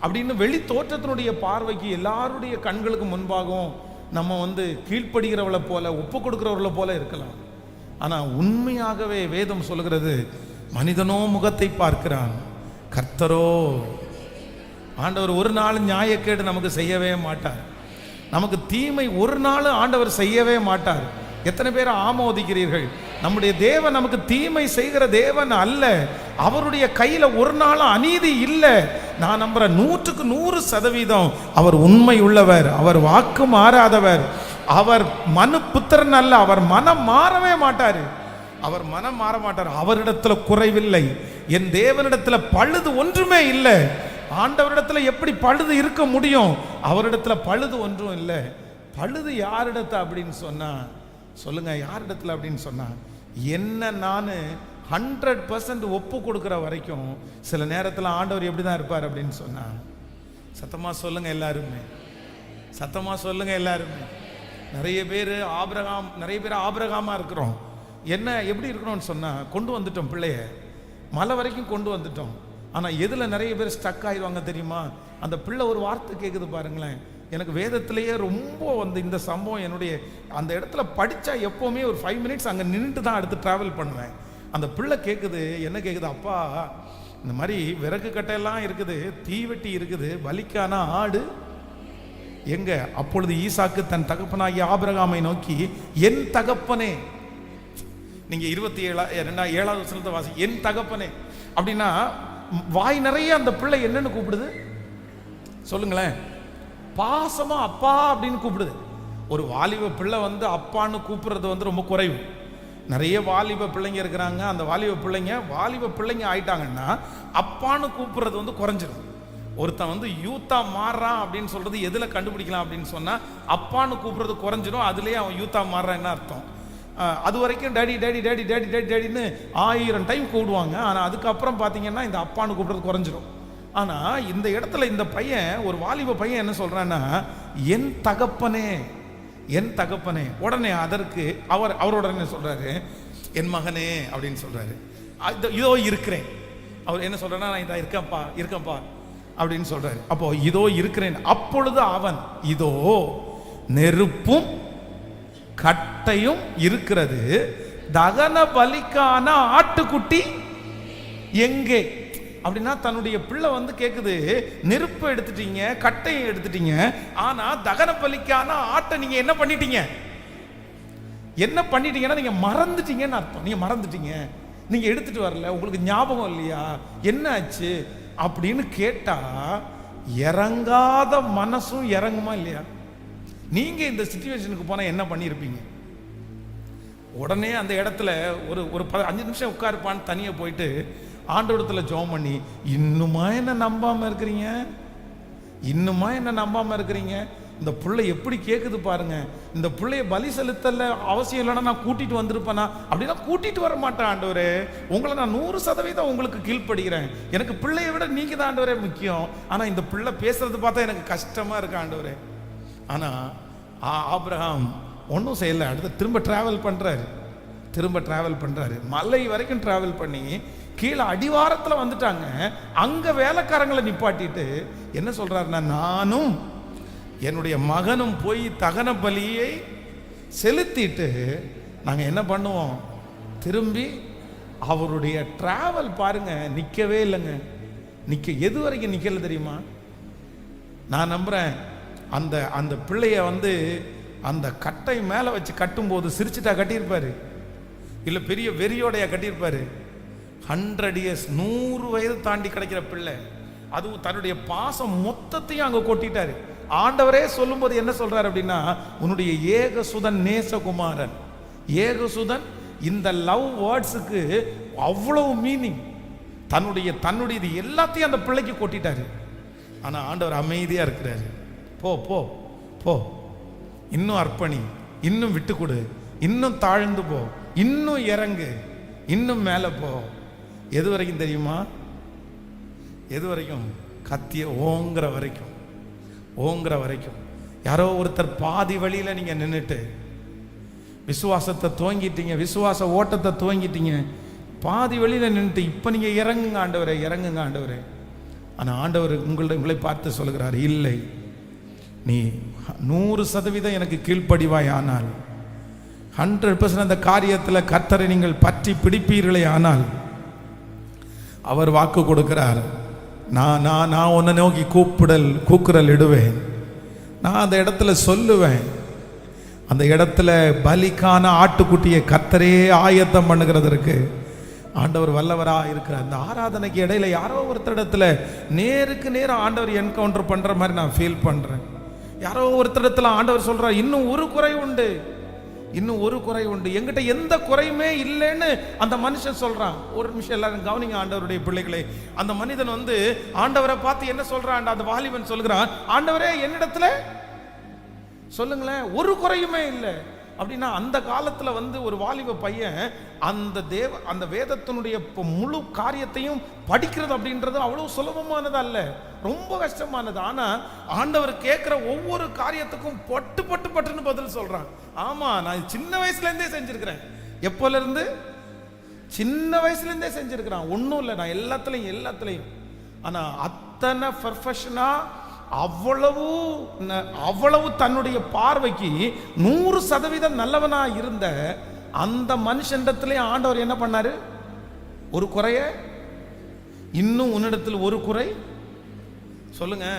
அப்படின்னு வெளி தோற்றத்தினுடைய பார்வைக்கு எல்லாருடைய கண்களுக்கு முன்பாகவும் நம்ம கீழ்ப்படுகிறவளை போல ஒப்பு கொடுக்கிறவளை போல இருக்கலாம். ஆனால் உண்மையாகவே வேதம் சொல்லுகிறது, மனிதனோ முகத்தை பார்க்கிறான், கர்த்தரோ. ஆண்டவர் ஒரு நாள் நியாயக்கேடு நமக்கு செய்யவே மாட்டார். நமக்கு தீமை ஒரு நாள் ஆண்டவர் செய்யவே மாட்டார். எத்தனை பேர் ஆமோதிக்கிறீர்கள்? நம்முடைய தேவன் நமக்கு தீமை செய்கிற தேவன் அல்ல. அவருடைய கையில ஒரு நாள் அநீதி இல்லை. நான் நம்புறேன் 100க்கு 100% அவர் உண்மை உள்ளவர், அவர் வாக்கு மாறாதவர், அவர் மனு புத்திரன் அல்ல, அவர் மனம் மாறவே மாட்டாரு, அவர் மனம் மாற மாட்டார். அவரிடத்துல குறைவில்லை. என் தேவனிடத்துல பழுது ஒன்றுமே இல்லை. ஆண்டவரிடத்துல எப்படி பழுது இருக்க முடியும்? அவரிடத்துல பழுது ஒன்றும் இல்லை. பழுது யாரிடத்த அப்படின்னு சொன்னா சொல்லுங்க, யாரிடத்துல அப்படின்னு சொன்னா, என்ன நான் 100% ஒப்பு கொடுக்குற வரைக்கும் சில நேரத்தில் ஆண்டவர் எப்படி தான் இருப்பார் அப்படின்னு சொன்னா, சத்தமா சொல்லுங்க எல்லாருமே, சத்தமா சொல்லுங்க எல்லாருமே. நிறைய பேர் ஆபிரகாமா இருக்கிறோம். என்ன எப்படி இருக்கிறோம்னு சொன்னா, கொண்டு வந்துட்டோம் பிள்ளைய, மலை வரைக்கும் கொண்டு வந்துட்டோம். ஆனா எதுல நிறைய பேர் ஸ்டக் ஆயிடுவாங்க தெரியுமா? அந்த பிள்ளை ஒரு வார்த்தை கேட்குது பாருங்களேன். எனக்கு வேதத்திலேயே ரொம்ப இந்த சம்பவம் என்னுடைய அந்த இடத்துல படிச்சா எப்பவுமே ஒரு 5 மினிட்ஸ் அங்க நின்றுட்டு தான் அடுத்து டிராவல் பண்ணுவேன். அந்த பிள்ளை கேட்குது, என்ன கேட்குது, அப்பா இந்த மாதிரி விறகு கட்டையெல்லாம் இருக்குது, தீவெட்டி இருக்குது, பலிக்கான ஆடு எங்க? அப்பொழுது ஈசாக்கு தன் தகப்பனாகிய ஆபிரகாமை நோக்கி, என் தகப்பனே. நீங்க 27வது வசனத்தை வாசி, என் தகப்பனே அப்படின்னா வாய் நிறைய அந்த பிள்ளை என்னன்னு கூப்பிடுது சொல்லுங்களேன்? பாசமா அப்பா அப்படின்னு கூப்பிடுது. ஒரு வாலிப பிள்ளை அப்பான்னு கூப்பிடுறது ரொம்ப குறைவு. நிறைய வாலிப பிள்ளைங்க இருக்கிறாங்க. அந்த வாலிப பிள்ளைங்க ஆயிட்டாங்கன்னா அப்பான்னு கூப்பிடுறது குறைஞ்சிடும். ஒருத்தன் யூத்தா மாறுறான் அப்படின்னு சொல்றது எதுல கண்டுபிடிக்கலாம் அப்படின்னு சொன்னா, அப்பான்னு கூப்பிடுறது குறைஞ்சிடும். அதுலயே அவன் யூத்தா மாறுறான் என்ன அர்த்தம்? அது வரைக்கும் daddy daddy daddy daddy daddy டேடின்னு 1000 டைம் கூப்பிடுவாங்க. ஆனா அதுக்கப்புறம் பாத்தீங்கன்னா இந்த அப்பான்னு கூப்பிடுறது குறைஞ்சிடும். ஆனா இந்த இடத்துல இந்த பையன், ஒரு வாலிப பையன் என்ன சொல்றான்னா, என் தகப்பனே, என் தகப்பனே. உடனே அதற்கு அவரோட என்ன சொல்றாரு, என் மகனே அப்படின்னு சொல்றாரு. இதோ இருக்கிறேன். அவர் என்ன சொல்றாருன்னா, நான் இதா இருக்கேன்ப்பா அப்படின்னு சொல்றாரு. அப்போ இதோ இருக்கிறேன். அப்பொழுது அவன், இதோ நெருப்பும் கட்டையும் இருக்கிறது, தகன பலிக்கான ஆட்டுக்குட்டி எங்கே? அப்படின்னா தன்னுடைய பிள்ளை கேக்குது, நெருப்பு எடுத்துட்டீங்க, கட்டையை எடுத்துட்டீங்க, ஆனா தகன பலிக்கான ஆட்டை நீங்க என்ன பண்ணிட்டீங்க? என்ன பண்ணிட்டீங்கன்னா நீங்க மறந்துட்டீங்கன்னு அர்த்தம். நீங்க மறந்துட்டீங்க, நீங்க எடுத்துட்டு வரல, உங்களுக்கு ஞாபகம் இல்லையா, என்ன ஆச்சு அப்படின்னு கேட்டா, இறங்காத மனசும் இறங்குமா இல்லையா? நீங்க இந்த சிச்சுவேஷனுக்கு போனா என்ன பண்ணிருப்பீங்க? உடனே அந்த இடத்துல ஒரு 5 நிமிஷம் உட்காருப்பான்னு தனியா போயிட்டு ஆண்டவரத்துல ஜெபம் பண்ணி, இன்னுமா என்ன நம்பாம இருக்கிறீங்க, இன்னுமா என்ன நம்பாம இருக்கிறீங்க? இந்த பிள்ளை எப்படி கேட்குது பாருங்க. இந்த பிள்ளைய பலி செலுத்தல அவசியம் இல்லைன்னா நான் கூட்டிட்டு வந்திருப்பேனா? அப்படின்னா கூட்டிட்டு வர மாட்டேன் ஆண்டவரே. உங்களை நான் 100% உங்களுக்கு கீழ்ப்படுகிறேன். எனக்கு பிள்ளையை விட நீங்க தான் ஆண்டவரே முக்கியம். ஆனா இந்த பிள்ளை பேசுறது பார்த்தா எனக்கு கஷ்டமா இருக்கு ஆண்டவரே. ஆனா ஆபிரகாம் ஒன்றும் செய்யல. அடுத்து திரும்ப டிராவல் பண்றாரு. மலை வரைக்கும் டிராவல் பண்ணி கீழே அடிவாரத்தில் வந்துட்டாங்க. அங்க வேலைக்காரங்களை நிப்பாட்டிட்டு என்ன சொல்றாருன்னா, நானும் என்னுடைய மகனும் போய் தகன பலியை செலுத்திட்டு நாங்க என்ன பண்ணுவோம், திரும்பி அவருடைய டிராவல் பாருங்க, நிக்கவே இல்லைங்க. எது வரைக்கும் நிக்கல தெரியுமா? நான் நம்புறேன் அந்த பிள்ளைய அந்த கட்டை மேல வச்சு கட்டும்போது சிரிச்சுட்டா கட்டியிருப்பாரு, இல்ல பெரிய வெறியோடைய கட்டியிருப்பாரு. 100 years 100 வயது தாண்டி கிடைக்கிற பிள்ளை, அதுவும் தன்னுடைய பாசம் மொத்தத்தையும் அங்க கொட்டிட்டாரு. ஆண்டவரே சொல்லும் போது என்ன சொல்றாரு அப்படின்னா, உன்னுடைய ஏகசுதன் நேசகுமாரன். ஏகசுதன், இந்த லவ் வேர்ட்ஸுக்கு அவ்வளவு மீனிங். தன்னுடைய இது எல்லாத்தையும் அந்த பிள்ளைக்கு கொட்டிட்டாரு. ஆனா ஆண்டவர் அமைதியா இருக்கிறாரு. போ போ போ, இன்னும் அர்ப்பணி, இன்னும் விட்டு கொடு, இன்னும் தாழ்ந்து போ, இன்னும் இறங்கு, இன்னும் மேல போ. எது வரைக்கும் தெரியுமா? எது வரைக்கும்? கத்திய ஓங்குற வரைக்கும். யாரோ ஒருத்தர் பாதி வழியில நீங்க நின்றுட்டு விசுவாசத்தை துவங்கிட்டீங்க, விசுவாச ஓட்டத்தை துவங்கிட்டீங்க, பாதி வழியில நின்றுட்டு இப்ப நீங்க இறங்குங்க ஆண்டவரே. ஆனா ஆண்டவர் உங்களை பார்த்து சொல்லுகிறார், இல்லை, நீ 100% எனக்கு கீழ்ப்படிவாய் ஆனால், 100% அந்த காரியத்தில் கர்த்தரை நீங்கள் பற்றி பிடிப்பீர்களே ஆனால், அவர் வாக்கு கொடுக்கிறார், நான் உன்னை நோக்கி கூக்குரல் இடுவேன். நான் அந்த இடத்துல சொல்லுவேன். அந்த இடத்துல பலிக்கான ஆட்டுக்குட்டியை கர்த்தரே ஆயத்தம் பண்ணுகிறதற்கு ஆண்டவர் வல்லவரா இருக்கிறார். அந்த ஆராதனைக்கு இடையில யாரோ ஒருத்தர் இடத்துல நேருக்கு நேரம் ஆண்டவர் என்கவுண்டர் பண்ற மாதிரி நான் ஃபீல் பண்றேன். யாரோ ஒருத்தரிடத்துல ஆண்டவர் சொல்றார், இன்னும் ஒரு குறை உண்டு, என்கிட்ட எந்த குறையுமே இல்லைன்னு அந்த மனுஷன் சொல்றான். ஒரு நிமிஷம் எல்லாரும் கவனிங்க ஆண்டவருடைய பிள்ளைகளை. அந்த மனிதன் ஆண்டவரை பார்த்து என்ன சொல்றான்? அந்த வாலிபன் சொல்கிறான், ஆண்டவரே என்னிடத்துல சொல்லுங்களேன், ஒரு குறையுமே இல்லை. அப்படின்னா அந்த காலத்துல வந்து ஒரு வாலிப பையன் அந்த வேதத்தினுடைய முழு காரியத்தையும் படிக்கிறது அப்படின்றது அவ்வளவு சுலபமானது அல்ல, ரொம்ப கஷ்டமானது. ஆனா ஆண்டவர் கேட்கிற ஒவ்வொரு காரியத்துக்கும் பட்டு பட்டு பட்டுன்னு பதில் சொல்றான். ஆமா, நான் சின்ன வயசுல இருந்தே செஞ்சிருக்கிறேன். எப்போல இருந்து? சின்ன வயசுல இருந்தே செஞ்சிருக்கிறான். ஒன்றும் இல்லை, நான் எல்லாத்துலையும். ஆனா அத்தனை பர்ஃபெக்ஷனா அவ்வளவு தன்னுடைய பார்வைக்கு 100% நல்லவனா இருந்த அந்த மனுஷனிடத்திலே ஆண்டவர் என்ன பண்ணாரு? ஒரு குறைய, இன்னும் உன்னிடத்தில் ஒரு குறை, சொல்லுங்க,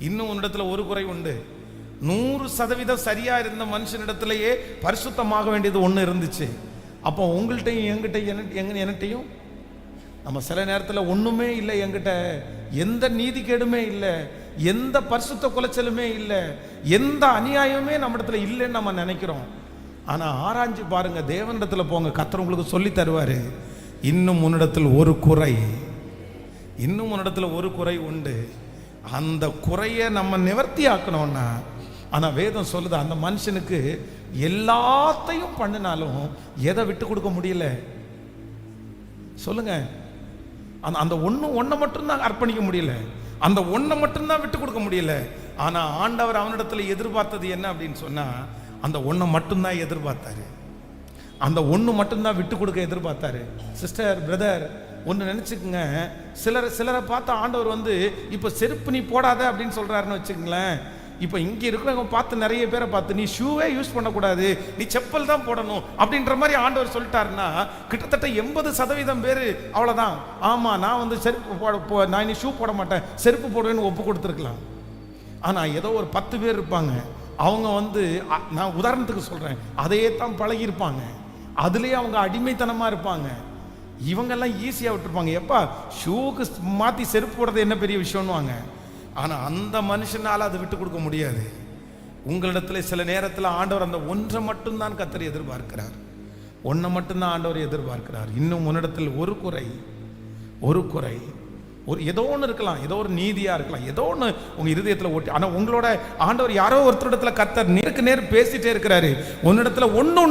இன்னும் உன்னிடத்தில் ஒரு குறை உண்டு. 100% சரியா இருந்த மனுஷனிடத்திலேயே பரிசுத்தமாக வேண்டியது ஒன்று இருந்துச்சு. அப்போ உங்கள்கிட்டையும் என்கிட்டையும் நம்ம சில நேரத்தில் ஒன்றுமே இல்லை, என்கிட்ட எந்த நீதிகேடுமே இல்லை, எந்த பரிசுத்த குலைச்சலுமே இல்லை, எந்த அநியாயமே நம்ம இடத்துல இல்லைன்னு நம்ம நினைக்கிறோம். ஆனால் ஆராய்ஞ்சு பாருங்க, தேவனிடத்தில் போங்க, கர்த்தர் உங்களுக்கு சொல்லி தருவார். இன்னும் உன்னிடத்தில் ஒரு குறை, இன்னும் உன்னிடத்தில் ஒரு குறை உண்டு. அந்த குறையை நம்ம நிவர்த்தி ஆக்கணும்னா, ஆனால் வேதம் சொல்லுது அந்த மனுஷனுக்கு எல்லாத்தையும் பண்ணினாலும் எதை விட்டு கொடுக்க முடியல? சொல்லுங்க, அந்த ஒன்றை மட்டும்தான் அர்ப்பணிக்க முடியல, அந்த ஒன்றை மட்டும்தான் விட்டு கொடுக்க முடியல. ஆனால் ஆண்டவர் அவனிடத்தில் எதிர்பார்த்தது என்ன அப்படின்னு சொன்னால், அந்த ஒன்றை மட்டும்தான் எதிர்பார்த்தாரு, அந்த ஒன்று மட்டும்தான் விட்டு கொடுக்க எதிர்பார்த்தாரு. சிஸ்டர், பிரதர், ஒன்று நினச்சிக்கோங்க, சிலரை பார்த்து ஆண்டவர் வந்து இப்போ செருப்பு நீ போடாத அப்படின்னு சொல்கிறாருன்னு வச்சுக்கங்களேன். இப்போ இங்கே இருக்கிறவங்க பார்த்து, நிறைய பேரை பார்த்து, நீ ஷூவே யூஸ் பண்ணக்கூடாது, நீ செப்பல் தான் போடணும் அப்படின்ற மாதிரி ஆண்டவர் சொல்லிட்டாருன்னா, கிட்டத்தட்ட 80% பேர் அவ்வளோதான். ஆமாம், நான் வந்து செருப்பு நான் இனி ஷூ போட மாட்டேன், செருப்பு போடுவேன்னு ஒப்பு கொடுத்துருக்கலாம். ஆனால் ஏதோ ஒரு 10 பேர் இருப்பாங்க, அவங்க வந்து, நான் உதாரணத்துக்கு சொல்கிறேன், அதையே தான் பழகியிருப்பாங்க, அதுலேயே அவங்க அடிமைத்தனமாக இருப்பாங்க. இவங்கெல்லாம் ஈஸியாக விட்டுருப்பாங்க. எப்பா ஷூவுக்கு மாற்றி செருப்பு போடுறது என்ன பெரிய விஷயம்னுவாங்க. ஆனால் அந்த மனுஷனால் அதை விட்டு கொடுக்க முடியாது. உங்களிடத்தில் சில நேரத்தில் ஆண்டவர் அந்த ஒன்றை மட்டும்தான் கர்த்தர் எதிர்பார்க்கிறார், ஒன்றை மட்டும்தான் ஆண்டவர் எதிர்பார்க்கிறார். இன்னும் உன்னிடத்தில் ஒரு குறை, ஏதோ ஒன்று இருக்கலாம், ஏதோ ஒரு நீதியாக இருக்கலாம், ஏதோ ஒன்று உங்கள் இருதயத்தில் ஓட்டி. ஆனால் உங்களோட ஆண்டவர் யாரோ ஒருத்தரிடத்தில் கர்த்தர் நேருக்கு நேர் பேசிட்டே இருக்கிறாரு. உன்னிடத்தில் ஒன்று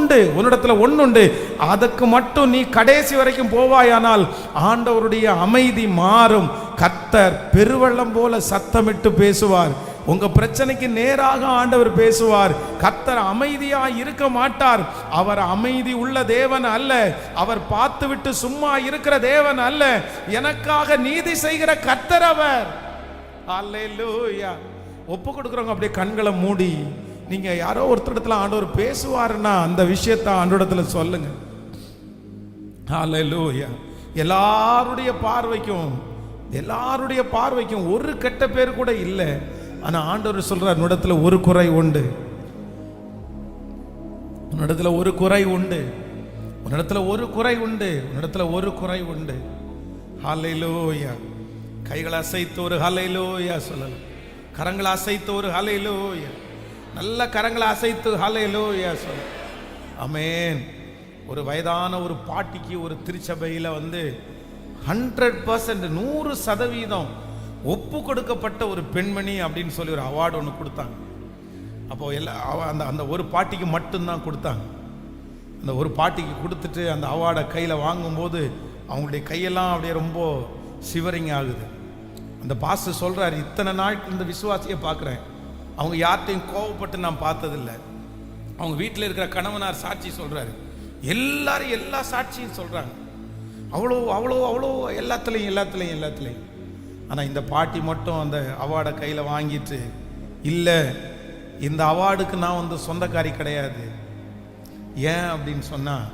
உண்டு, அதுக்கு மட்டும் நீ கடைசி வரைக்கும் போவாயானால் ஆண்டவருடைய அமைதி மாறும். கர்த்தர் பெருவெள்ளம் போல சத்தமிட்டு பேசுவார். உங்க பிரச்சனைக்கு நேராக ஆண்டவர் பேசுவார். கர்த்தர் அமைதியா இருக்க மாட்டார். அவர் அமைதி உள்ள தேவன் அல்ல, அவர் பார்த்து விட்டு சும்மா இருக்கிற தேவன் அல்ல, எனக்காக நீதி செய்கிற கர்த்தர் அவர். அல்லேலூயா. ஒப்பு கொடுக்குறவங்க அப்படியே கண்களை மூடி, நீங்க யாரோ ஒருத்தரிடத்துல ஆண்டவர் பேசுவாருன்னா அந்த விஷயத்தை ஆண்டவரிடத்துல சொல்லுங்க. அல்லேலூயா. எல்லாருடைய பார்வைக்கும் ஒரு கெட்ட பேர் கூட இல்லை. ஆனா ஆண்டவர் சொல்றார், உன்னிடத்துல ஒரு குறை உண்டு, உன்னிடத்துல ஒரு குறை உண்டு. ஹல்லேலூயா. கைகளை அசைத்து ஒரு ஹல்லேலூயா சொல்லலாம். கரங்களை அசைத்து ஒரு ஹல்லேலூயா, நல்ல கரங்களை அசைத்து ஹல்லேலூயா சொல்லலாம். ஆமென். ஒரு வயதான ஒரு பாட்டிக்கு ஒரு திருச்சபையில வந்து 100% 100% ஒப்பு கொடுக்கப்பட்ட ஒரு பெண்மணி அப்படின்னு சொல்லி ஒரு அவார்டு ஒன்று கொடுத்தாங்க. அப்போ அந்த ஒரு பாட்டிக்கு மட்டும்தான் கொடுத்தாங்க. அந்த ஒரு பாட்டிக்கு கொடுத்துட்டு அந்த அவார்டை கையில் வாங்கும்போது அவங்களுடைய கையெல்லாம் அப்படியே ரொம்ப சிவரிங் ஆகுது. அந்த பாஸ்டர் சொல்றாரு, இத்தனை நாள் இந்த விசுவாசியை பார்க்குறேன், அவங்க யார்கிட்டையும் கோவப்பட்டு நான் பார்த்ததில்லை. அவங்க வீட்டில் இருக்கிற கணவனார் சாட்சி சொல்றாரு, எல்லாரும் எல்லா சாட்சியும் சொல்றாங்க, அவ்வளோ எல்லாத்துலேயும். ஆனால் இந்த பாட்டி மட்டும் அந்த அவார்டை கையில் வாங்கிட்டு, இல்லை இந்த அவார்டுக்கு நான் வந்து சொந்தக்காரி கிடையாது. ஏன் அப்படின்னு சொன்னால்,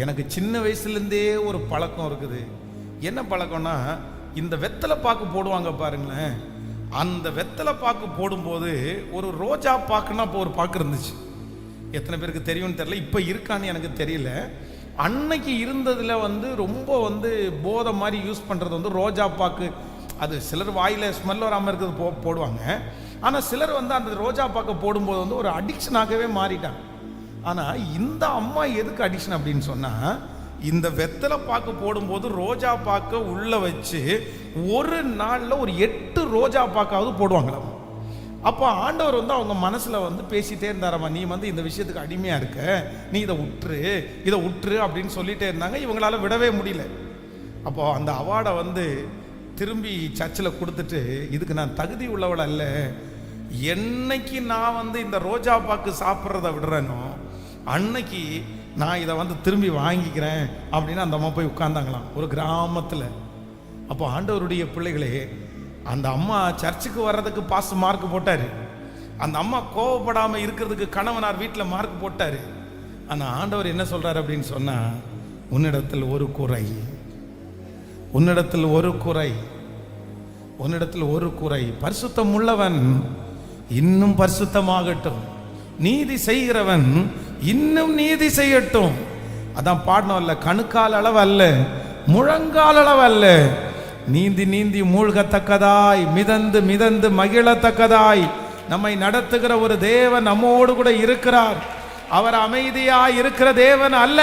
எனக்கு சின்ன வயசுலேருந்தே ஒரு பழக்கம் இருக்குது. என்ன பழக்கம்னா, இந்த வெத்தலை பாக்கு போடுவாங்க பாருங்களேன், அந்த வெத்தலை பாக்கு போடும்போது ஒரு ரோஜா பாக்குன்னா இப்போ ஒரு பாக்கு இருந்துச்சு. எத்தனை பேருக்கு தெரியும்னு தெரியல, இப்போ இருக்கான்னு எனக்கு தெரியல. அன்னைக்கு இருந்ததில் வந்து ரொம்ப வந்து போதை மாதிரி யூஸ் பண்ணுறது வந்து ரோஜா பாக்கு. அது சிலர் வாயில் ஸ்மெல் வராமல் இருக்கிறது போடுவாங்க. ஆனால் சிலர் வந்து அந்த ரோஜா பாக்கை போடும்போது வந்து ஒரு அடிக்ஷனாகவே மாறிட்டாங்க. ஆனால் இந்த அம்மா எதுக்கு அடிக்ஷன் அப்படின்னு சொன்னால், இந்த வெத்தலை பாக்கு போடும்போது ரோஜா பாக்கை உள்ளே வச்சு ஒரு நாளில் ஒரு 8 ரோஜா பாக்காவது போடுவாங்களாம். அப்போ ஆண்டவர் வந்து அவங்க மனசில் வந்து பேசிகிட்டே இருந்தாரம்மா, நீ வந்து இந்த விஷயத்துக்கு அடிமையாக இருக்க, நீ இதை உற்று அப்படின்னு சொல்லிகிட்டே இருந்தாங்க. இவங்களால விடவே முடியல. அப்போது அந்த அவார்டை வந்து திரும்பி சர்ச்சில் கொடுத்துட்டு, இதுக்கு நான் தகுதி உள்ளவள் அல்ல, என்னைக்கு நான் வந்து இந்த ரோஜா பாக்கு சாப்பிட்றத விடுறேனோ அன்னைக்கு நான் இதை வந்து திரும்பி வாங்கிக்கிறேன் அப்படின்னு அந்த அம்மா போய் உட்கார்ந்தாங்களாம் ஒரு கிராமத்தில். அப்போ ஆண்டவருடைய பிள்ளைகளே, அந்த அம்மா சர்ச்சுக்கு வர்றதுக்கு பாஸ் மார்க் போட்டார். அந்த அம்மா கோவப்படாமல் இருக்கிறதுக்கு கணவனார் வீட்டில் மார்க் போட்டார். ஆனால் ஆண்டவர் என்ன சொல்கிறார் அப்படின்னு சொன்னால், உன்னிடத்தில் ஒரு குறை, உன்னிடத்தில் ஒரு குறை, உன்னிடத்தில் ஒரு குறை. பரிசுத்தம் உள்ளவன் இன்னும் பரிசுத்தமாகட்டும், நீதி செய்கிறவன் இன்னும் நீதி செய்யட்டும். அதான் பாடணும் அல்ல, கணுக்கால் அளவு அல்ல, முழங்கால் அளவு அல்ல, நீந்தி நீந்தி மூழ்கத்தக்கதாய், மிதந்து மிதந்து மகிழத்தக்கதாய் நம்மை நடத்துகிற ஒரு தேவன் நம்மோடு கூட இருக்கிறார். அவர் அமைதியா இருக்கிற தேவன் அல்ல,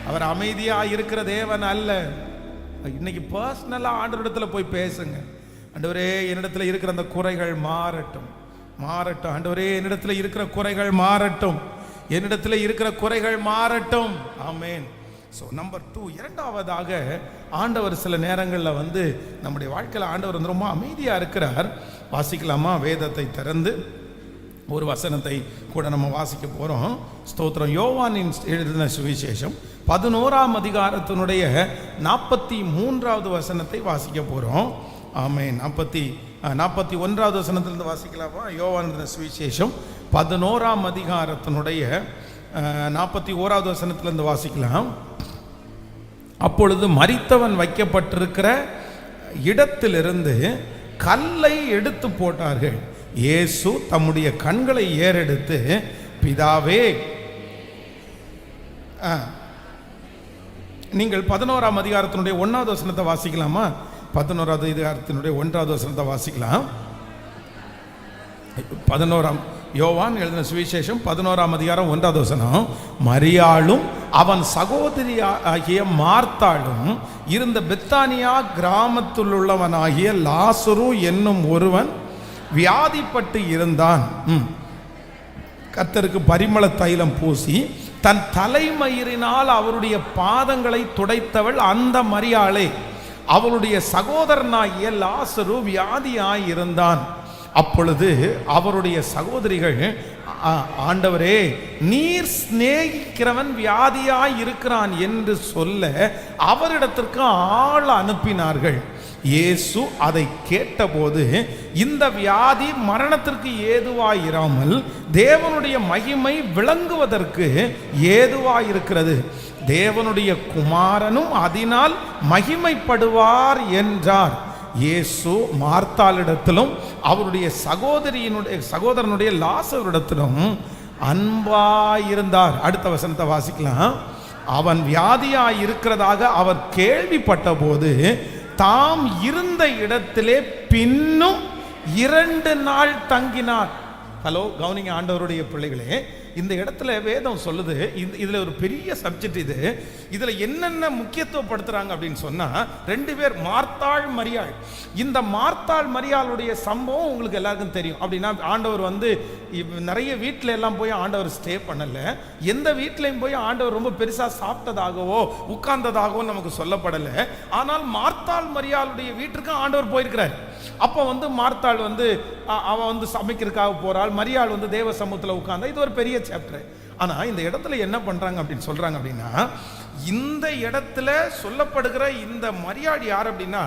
அவர் அமைதியா இருக்கிற தேவன் அல்ல. இன்னைக்கு பர்சனலா ஆண்டவரிடத்துல போய் பேசுங்க. ஆண்டவரே, என்னிடத்துல இருக்கிற அந்த குறைகள் மாறட்டும், மாறட்டும். ஆண்டவரே, என்னிடத்துல இருக்கிற குறைகள் மாறட்டும், என்னிடத்துல இருக்கிற குறைகள் மாறட்டும். ஆமென். ஸோ நம்பர் 2, இரண்டாவதாக ஆண்டவர் சில நேரங்களில் வந்து நம்முடைய வாழ்க்கையில் ஆண்டவர் வந்து ரொம்ப அமைதியாக இருக்கிறார். வாசிக்கலாமா? வேதத்தை திறந்து ஒரு வசனத்தை கூட நம்ம வாசிக்க போகிறோம். ஸ்தோத்திரம். யோவானின் எழுதின சுவிசேஷம் 11ஆம் அதிகாரத்தினுடைய 43வது வசனத்தை வாசிக்க போகிறோம். ஆமென். 41வது வசனத்திலிருந்து வாசிக்கலாமா? யோவான் சுவிசேஷம் 11ஆம் அதிகாரத்தினுடைய 41வது வசனத்திலிருந்து வாசிக்கலாம். அப்பொழுது மரித்தவன் வைக்கப்பட்டிருக்கிற இடத்திலிருந்து கல்லை எடுத்து போட்டார்கள். இயேசு தம்முடைய கண்களை ஏறெடுத்து, பிதாவே, நீங்கள் 11ஆம் அதிகாரத்தினுடைய 1வது வசனத்தை வாசிக்கலாமா? 11வது அதிகாரத்தினுடைய 1வது வசனத்தை வாசிக்கலாம். 11ஆம் யோவான் எழுதின சுவிசேஷம் 11ஆம் அதிகாரம் 1வது வசனம். மரியாளும் அவன் சகோதரி ஆகிய மார்த்தாளும் இருந்த பெத்தானியா கிராமத்தில் உள்ளவனாகிய லாசரு என்னும் ஒருவன் வியாதிப்பட்டு இருந்தான். கர்த்தருக்கு பரிமள தைலம் பூசி தன் தலைமயிரினால் அவருடைய பாதங்களை துடைத்தவள் அந்த மரியாளே. அவளுடைய சகோதரனாகிய லாசரு வியாதியாய் இருந்தான். அப்பொழுது அவருடைய சகோதரிகள், ஆண்டவரே, நீர் சிநேகிக்கிறவன் வியாதியாய் இருக்கிறான் என்று சொல்ல அவரிடத்திற்கு ஆள் அனுப்பினார்கள். இயேசு அதை கேட்டபோது, இந்த வியாதி மரணத்திற்கு ஏதுவாயிராமல் தேவனுடைய மகிமை விளங்குவதற்கு ஏதுவாயிருக்கிறது, தேவனுடைய குமாரனும் அதனால் மகிமைப்படுவார் என்றார். இயேசு மார்த்தாளிடத்திலும் அவருடைய சகோதரனுடைய லாசருடத்திலும் அன்பாயிருந்தார். அடுத்த வசனத்தை வாசிக்கலாம். அவன் வியாதியாய் இருக்கிறதாக அவர் கேள்விப்பட்ட போது தாம் இருந்த இடத்திலே பின்னும் 2 நாள் தங்கினார். ஹலோ, கவனிங்க ஆண்டவருடைய பிள்ளைகளே, இந்த இடத்துல வேதம் சொல்லுது, இதுல ஒரு பெரிய சப்ஜெக்ட். இதுல என்னென்ன முக்கியத்துவப்படுத்துறாங்க அப்படின்னு சொன்னா, 2 பேர், மார்த்தாள் மரியாள். இந்த மார்த்தாள் மரியாளுடைய சம்பவம் உங்களுக்கு எல்லாருக்கும் தெரியும். அப்படின்னா ஆண்டவர் வந்து நிறைய வீட்டில எல்லாம் போய் ஆண்டவர் ஸ்டே பண்ணல, எந்த வீட்லையும் போய் ஆண்டவர் ரொம்ப பெருசா சாப்பிட்டதாகவோ உட்கார்ந்ததாகவோ நமக்கு சொல்லப்படலை. ஆனால் மார்த்தாள் மரியாளுடைய வீட்டுக்கு ஆண்டவர் போயிருக்கிறார். அப்போ வந்து மார்த்தாள் வந்து அவன் வந்து சமைக்கிறதுக்காக போறாள், மரியாள் வந்து தேவ சமூகத்தில் உட்கார்ந்தா. இது ஒரு பெரிய சாப்டர். ஆனா இந்த இடத்துல என்ன பண்றாங்க அப்படின்னு சொல்றாங்க அப்படின்னா, இந்த இடத்துல சொல்லப்படுகிற இந்த மரியாள் யார் அப்படின்னா,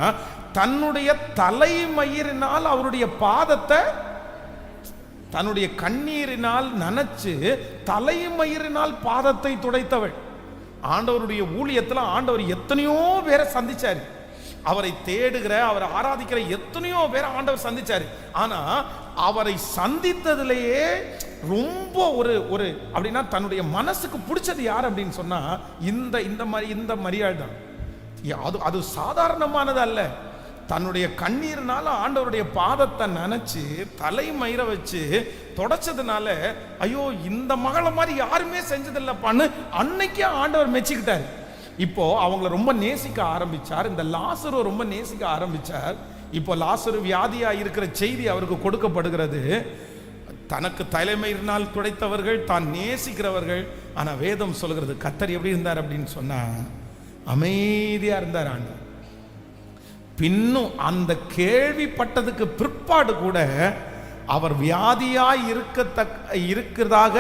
தன்னுடைய தலைமயிரினால் அவருடைய பாதத்தை தன்னுடைய கண்ணீரினால் நனைச்சு தலைமயிரினால் பாதத்தை துடைத்தவள். ஆண்டவருடைய ஊழியத்தில் ஆண்டவர் எத்தனையோ பேரை சந்திச்சாரு. அவரை தேடுகிற, அவரை ஆராதிக்கிற எத்தனையோ பேரை ஆண்டவர் சந்திச்சாரு. ஆனா அவரை சந்தித்ததிலேயே ரொம்ப ஒரு அப்படின்னா தன்னுடைய மனசுக்கு பிடிச்சது யார் அப்படின்னு சொன்னா, இந்த மரியாள் தான். அது சாதாரணமானது அல்ல. தன்னுடைய கண்ணீர்னால ஆண்டவருடைய பாதத்தை நனைச்சு தலைமயிர வச்சு தொடச்சதுனால, ஐயோ, இந்த மகளை மாதிரி யாருமே செஞ்சதில்லைப்பான்னு அன்னைக்கே ஆண்டவர் மெச்சிக்கிட்டார். இப்போ அவங்கள ரொம்ப நேசிக்க ஆரம்பிச்சார். இந்த லாசரு ரொம்ப நேசிக்க ஆரம்பிச்சார். இப்போ லாசரு வியாதியா இருக்கிற செய்தி அவருக்கு கொடுக்கப்படுகிறது. தனக்கு தலைமையினால் துடைத்தவர்கள், தான் நேசிக்கிறவர்கள். ஆனா வேதம் சொல்கிறது கர்த்தர் எப்படி இருந்தார் அப்படின்னு சொன்னா அமைதியா இருந்தார் ஆண்டவர். பின்னும் அந்த கேள்விப்பட்டதுக்கு பிற்பாடு கூட அவர் வியாதியாய் இருக்கிறதாக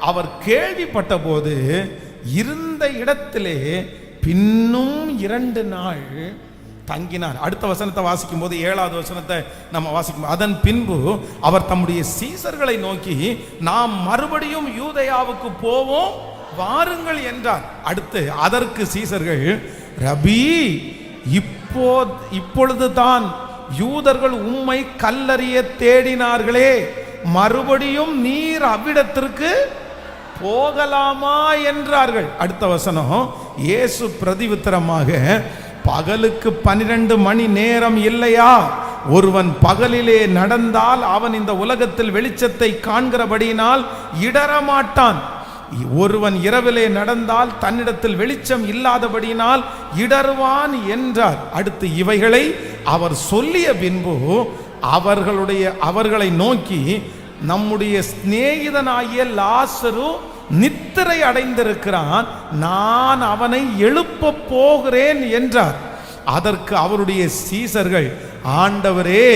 அவர் கேள்விப்பட்ட போது இருந்த இடத்திலே பின்னும் 2 நாள் தங்கினார். அடுத்த வசனத்தை வாசிக்கும் போது 7வது வசனத்தை நம்ம வாசிக்கும். அதன் பின்பு அவர் தம்முடைய சீசர்களை நோக்கி, நாம் மறுபடியும் யூதேயாவுக்கு போவோம் வாருங்கள் என்றார். அடுத்து அதற்கு சீசர்கள், ரபி, இப்பொழுதுதான் யூதர்கள் உம்மை கல்லறிய தேடினார்களே, மறுபடியும் நீர் அவ்விடத்திற்கு போகலாமா என்றார்கள். அடுத்த வசனம், இயேசு பிரதியுத்தரமாக, பகலுக்கு 12 மணி நேரம் இல்லையா? ஒருவன் பகலிலே நடந்தால் அவன் இந்த உலகத்தில் வெளிச்சத்தை காண்கிறபடியினால் இடரமாட்டான். ஒருவன் இரவிலே நடந்தால் தன்னிடத்தில் வெளிச்சம் இல்லாதபடியினால் இடருவான் என்றார். அடுத்து இவைகளை அவர் சொல்லிய பின்பு அவர்களை நோக்கி, நம்முடைய சிநேகிதனாகிய லாசரு நித்திரை அடைந்திருக்கிறான், நான் அவனை எழுப்ப போகிறேன் என்றார். அதற்கு அவருடைய சீசர்கள், ஆண்டவரே,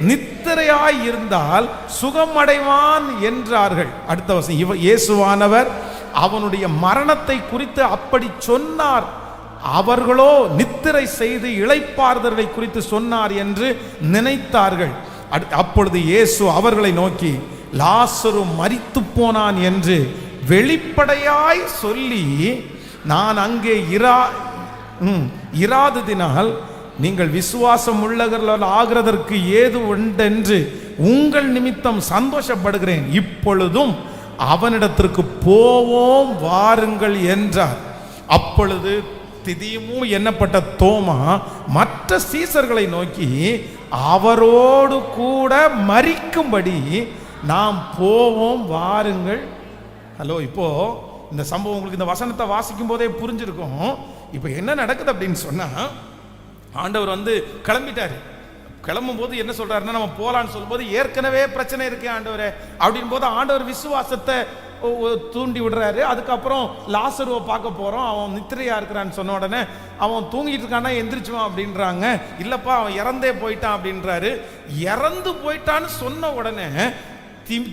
நித்திரையாய் இருந்தால் சுகமடைவான் என்றார்கள். அடுத்த வசனம், இயேசுவானவர் அவனுடைய மரணத்தை குறித்து அப்படி சொன்னார், அவர்களோ நித்திரை செய்து இளைப்பாறுதலை குறித்து சொன்னார் என்று நினைத்தார்கள். அப்பொழுது இயேசு அவர்களை நோக்கி, லாசரு மரித்து போனான் என்று வெளிப்படையாய் சொல்லி, நான் அங்கே இராததினால் நீங்கள் விசுவாசம் உள்ளவர்கள் ஆகிறதற்கு ஏது உண்டென்று உங்கள் நிமித்தம் சந்தோஷப்படுகிறேன். இப்பொழுதும் அவனிடத்திற்கு போவோம் வாருங்கள் என்றார். அப்பொழுது திதிமு எண்ணப்பட்ட தோமா மற்ற சீசர்களை நோக்கி, அவரோடு கூட மரிக்கும்படி நாம் போவோம் வாருங்கள். ஹலோ, இப்போ இந்த சம்பவம் உங்களுக்கு இந்த வசனத்தை வாசிக்கும் போதே புரிஞ்சிருக்கும். இப்போ என்ன நடக்குது அப்படின்னு சொன்னா, ஆண்டவர் கிளம்பிட்டாரு. கிளம்பும் போது என்ன சொல்றாருன்னா, நம்ம போலான்னு சொல்லும்போது ஏற்கனவே பிரச்சனை இருக்கு ஆண்டவரே அப்படின் போது ஆண்டவர் விசுவாசத்தை தூண்டி விடுறாரு. அதுக்கப்புறம் லாசருவை பார்க்க போறோம், அவன் நித்திரையா இருக்கிறான்னு சொன்ன உடனே, அவன் தூங்கிட்டு இருக்கானா எந்திரிச்சுவான் அப்படின்றாங்க. இல்லப்பா, அவன் இறந்தே போயிட்டான் அப்படின்றாரு. இறந்து போயிட்டான்னு சொன்ன உடனே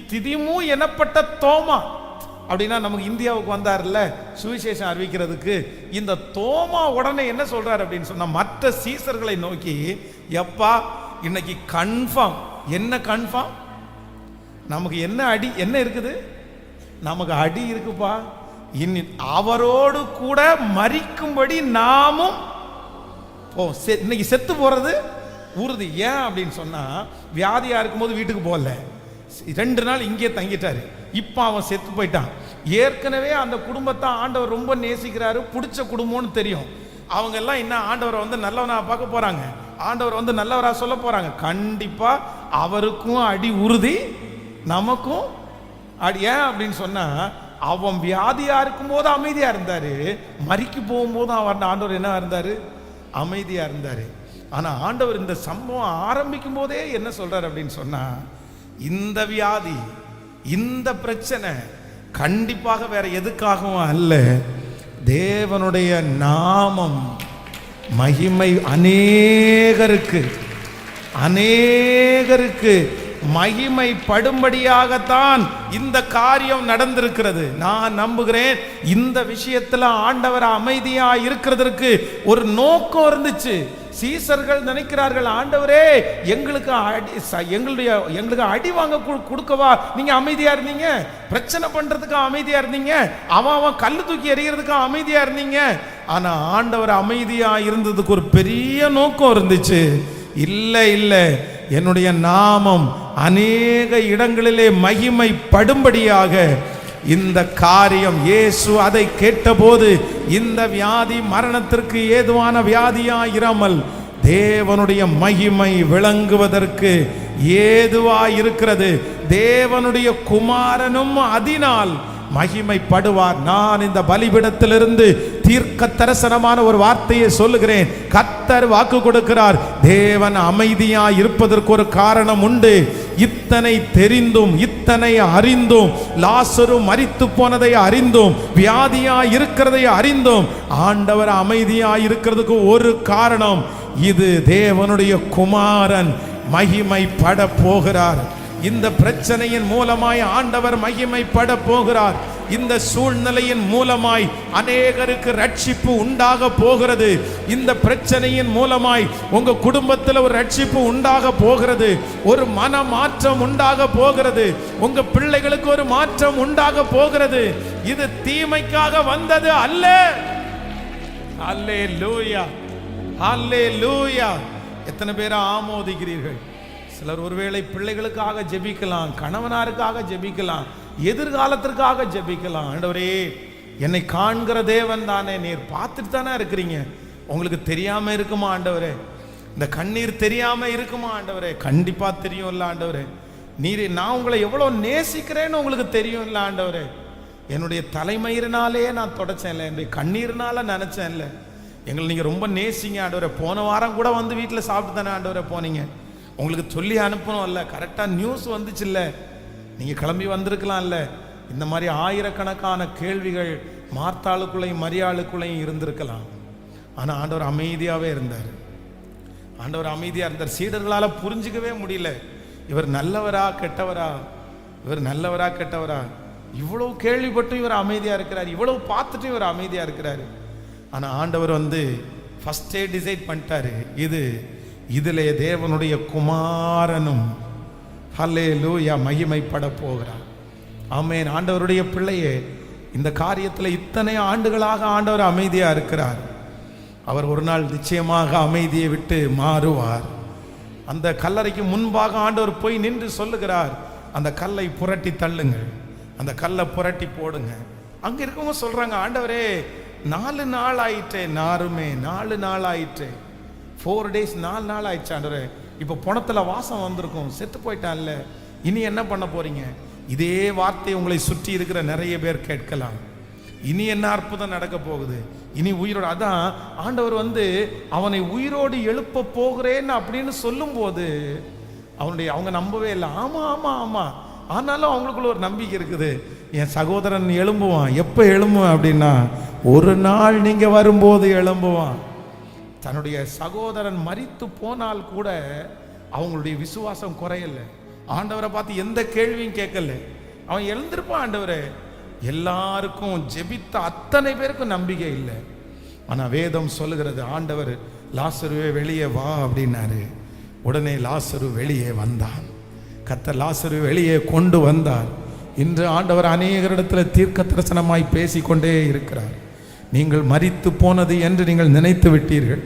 திதிமு எனப்பட்ட தோமா, அப்படின்னா நமக்கு இந்தியாவுக்கு வந்தார்ல சுவிசேஷம் அறிவிக்கிறதுக்கு, இந்த தோமா உடனே என்ன சொல்றாரு அப்படின்னு சொன்னா, மற்ற சீசர்களை நோக்கி, எப்பா இன்னைக்கு கன்ஃபார்ம். என்ன கன்ஃபார்ம்? நமக்கு என்ன அடி என்ன இருக்குது? நமக்கு அடி இருக்குப்பா. அவரோடு கூட மரிக்கும்படி நாமும் இன்னைக்கு செத்து போறது உறுதி. ஏன் அப்படின்னு சொன்னா, வியாதியா இருக்கும்போது வீட்டுக்கு போகல, 2 நாள் இங்கே தங்கிட்டாரு. இப்போ அவன் செத்து போயிட்டான். ஏற்கனவே அந்த குடும்பத்தை ஆண்டவர் ரொம்ப நேசிக்கிறாரு, பிடிச்ச குடும்பம்னு தெரியும். அவங்க எல்லாம் என்ன ஆண்டவரை நல்லவனா பார்க்க போறாங்க, ஆண்டவர் நல்லவரா சொல்ல போறாங்க. கண்டிப்பா அவருக்கும் அடி உறுதி, நமக்கும் அடி. ஏன் அப்படின்னு சொன்னா, அவன் வியாதியா இருக்கும்போது அமைதியா இருந்தாரு, மரிக்கு போகும்போது அவன் ஆண்டவர் என்ன இருந்தாரு? அமைதியா இருந்தாரு. ஆனா ஆண்டவர் இந்த சம்பவம் ஆரம்பிக்கும் போதே என்ன சொல்றாரு அப்படின்னு சொன்னா, இந்த வியாதி, இந்த பிரச்சனை கண்டிப்பாக வேற எதுக்காகவும் அல்ல, தேவனுடைய நாமம் மகிமை அநேகருக்கு மகிமை படும்படியாகத்தான் இந்த காரியம் நடந்திருக்கிறது. நான் நம்புகிறேன் இந்த விஷயத்துல ஆண்டவர் அமைதியா இருக்கிறதற்கு ஒரு நோக்கம் இருந்துச்சு. சீசர்கள் நினைக்கிறார்கள், ஆண்டவரே எங்களுக்கு அடி வாங்க கொடுக்கவா நீங்க அமைதியா இருந்தீங்க, பிரச்சனை பண்றதுக்கு அமைதியா இருந்தீங்க, அவன் கல்லு தூக்கி எறிகிறதுக்கு அமைதியா இருந்தீங்க. ஆனா ஆண்டவர் அமைதியா இருந்ததுக்கு ஒரு பெரிய நோக்கம் இருந்துச்சு. இல்ல, என்னுடைய நாமம் அநேக இடங்களிலே மகிமை படும்படியாக இந்த காரியம். இயேசு அதை கேட்டபோது, இந்த வியாதி மரணத்திற்கு ஏதுவான வியாதியா இராமல் தேவனுடைய மகிமை விளங்குவதற்கு ஏதுவாய் இருக்கிறது. தேவனுடைய குமாரனும் அதனால் மகிமைப்படுவார். நான் இந்த பலிபீடத்திலிருந்து தீர்க்க தரிசனமான ஒரு வார்த்தையை சொல்லுகிறேன். கர்த்தர் வாக்கு கொடுக்கிறார், தேவன் அமைதியா இருப்பதற்கு ஒரு காரணம் உண்டு. இத்தனை தெரிந்தும் இத்தனை அறிந்தும், லாசரு மரித்து போனதை அறிந்தும், வியாதியா இருக்கிறதை அறிந்தும், ஆண்டவர் அமைதியா இருக்கிறதுக்கு ஒரு காரணம். இது தேவனுடைய குமாரன் மகிமைப்பட போகிறார். இந்த பிரச்சனையின் மூலமாய் ஆண்டவர் மகிமைப்பட போகிறார். இந்த சூழ்நிலையின் மூலமாய் அநேகருக்கு ரட்சிப்பு உண்டாக போகிறது. இந்த பிரச்சனையின் மூலமாய் உங்க குடும்பத்தில் ஒரு ரட்சிப்பு உண்டாக போகிறது. ஒரு மன மாற்றம் உண்டாக போகிறது. உங்க பிள்ளைகளுக்கு ஒரு மாற்றம் உண்டாக போகிறது. இது தீமைக்காக வந்தது அல்ல. அல்லேலூயா, அல்லேலூயா. எத்தனை பேரை ஆமோதிக்கிறீர்கள்? சிலர் ஒருவேளை பிள்ளைகளுக்காக ஜெபிக்கலாம், கணவனாருக்காக ஜெபிக்கலாம், எதிர்காலத்திற்காக ஜெபிக்கலாம். ஆண்டவரே, என்னை காண்கிற தேவன் தானே, நீர் பார்த்துட்டு தானே இருக்கிறீங்க. உங்களுக்கு தெரியாம இருக்குமா ஆண்டவரே? இந்த கண்ணீர் தெரியாம இருக்குமா ஆண்டவரே? கண்டிப்பா தெரியும்ல ஆண்டவரே. நீர் நான் உங்களை எவ்வளவு நேசிக்கிறேன்னு உங்களுக்கு தெரியும்ல ஆண்டவரே. என்னுடைய தலைமயிரினாலே நான் தொடச்சேன்ல, என்னுடைய கண்ணீர்னால நினைச்சேன்ல. எங்களை நீங்க ரொம்ப நேசிங்க ஆண்டவரே. போன வாரம் கூட வந்து வீட்டில் சாப்பிட்டு தானே ஆண்டவரே போனீங்க. உங்களுக்கு சொல்லி அனுப்பணும் இல்லை, கரெக்டாக நியூஸ் வந்துச்சு இல்லை, நீங்கள் கிளம்பி வந்திருக்கலாம்ல. இந்த மாதிரி ஆயிரக்கணக்கான கேள்விகள் மார்த்தாளுக்குள்ளையும் மரியாளுக்குள்ளையும் இருந்திருக்கலாம். ஆனால் ஆண்டவர் அமைதியாகவே இருந்தார். ஆண்டவர் அமைதியாக இருந்தார். சீடர்களால் புரிஞ்சிக்கவே முடியல, இவர் நல்லவரா கெட்டவரா, இவர் நல்லவரா கெட்டவரா. இவ்வளவு கேள்விப்பட்டும் இவர் அமைதியாக இருக்கிறார், இவ்வளவு பார்த்துட்டும் இவர் அமைதியாக இருக்கிறார். ஆனால் ஆண்டவர் வந்து ஃபஸ்ட்டே டிசைட் பண்ணிட்டாரு, இதிலே தேவனுடைய குமாரனும் ஹல்லேலூயா மகிமைப்பட போகிறார். ஆமென். ஆண்டவருடைய பிள்ளையே, இந்த காரியத்தில் இத்தனை ஆண்டுகளாக ஆண்டவர் அமைதியா இருக்கிறார். அவர் ஒரு நாள் நிச்சயமாக அமைதியை விட்டு மாறுவார். அந்த கல்லறைக்கு முன்பாக ஆண்டவர் போய் நின்று சொல்லுகிறார், அந்த கல்லை புரட்டி தள்ளுங்கள், அந்த கல்லை புரட்டி போடுங்க. அங்க இருக்கவங்க சொல்றாங்க, ஆண்டவரே 4 நாள் ஆயிற்றே, நாருமே 4 நாள் ஆயிற்றே, 4 days 4 நாள் ஆயிடுச்சு ஆண்டவரே. இப்போ பணத்துல வாசம் வந்திருக்கும், செத்து போயிட்டான்ல, இனி என்ன பண்ண போறீங்க? இதே வார்த்தை உங்களை சுற்றி இருக்கிற நிறைய பேர் கேட்கலாம். இனி என்ன அற்புதம் நடக்க போகுது? இனி உயிரோடு, அதான் ஆண்டவர் வந்து அவனை உயிரோடு எழுப்ப போகிறேன்னு அப்படின்னு சொல்லும் போது அவங்க நம்பவே இல்லை. ஆமா ஆமா ஆமா, ஆனாலும் அவங்களுக்குள்ள ஒரு நம்பிக்கை இருக்குது. என் சகோதரன் எழும்புவான். எப்போ எழும்புவான் அப்படின்னா, ஒரு நாள் நீங்க வரும்போது எழும்புவான். தன்னுடைய சகோதரன் மரித்து போனால் கூட அவங்களுடைய விசுவாசம் குறையல. ஆண்டவரை பார்த்து எந்த கேள்வியும் கேட்கல, அவன் எழுந்திருப்பான். ஆண்டவரே, எல்லாருக்கும் ஜெபித்த அத்தனை பேருக்கும் நம்பிக்கை இல்லை. ஆனா வேதம் சொல்லுகிறது, ஆண்டவர் லாசருவே வெளியே வா அப்படின்னாரு. உடனே லாசரு வெளியே வந்தான். கர்த்தர் லாசரு வெளியே கொண்டு வந்தார். இன்று ஆண்டவர் அநேகரிடத்தில் தீர்க்க தரிசனமாய் பேசிக்கொண்டே இருக்கிறார். நீங்கள் மரித்து போனது என்று நீங்கள் நினைத்து விட்டீர்கள்.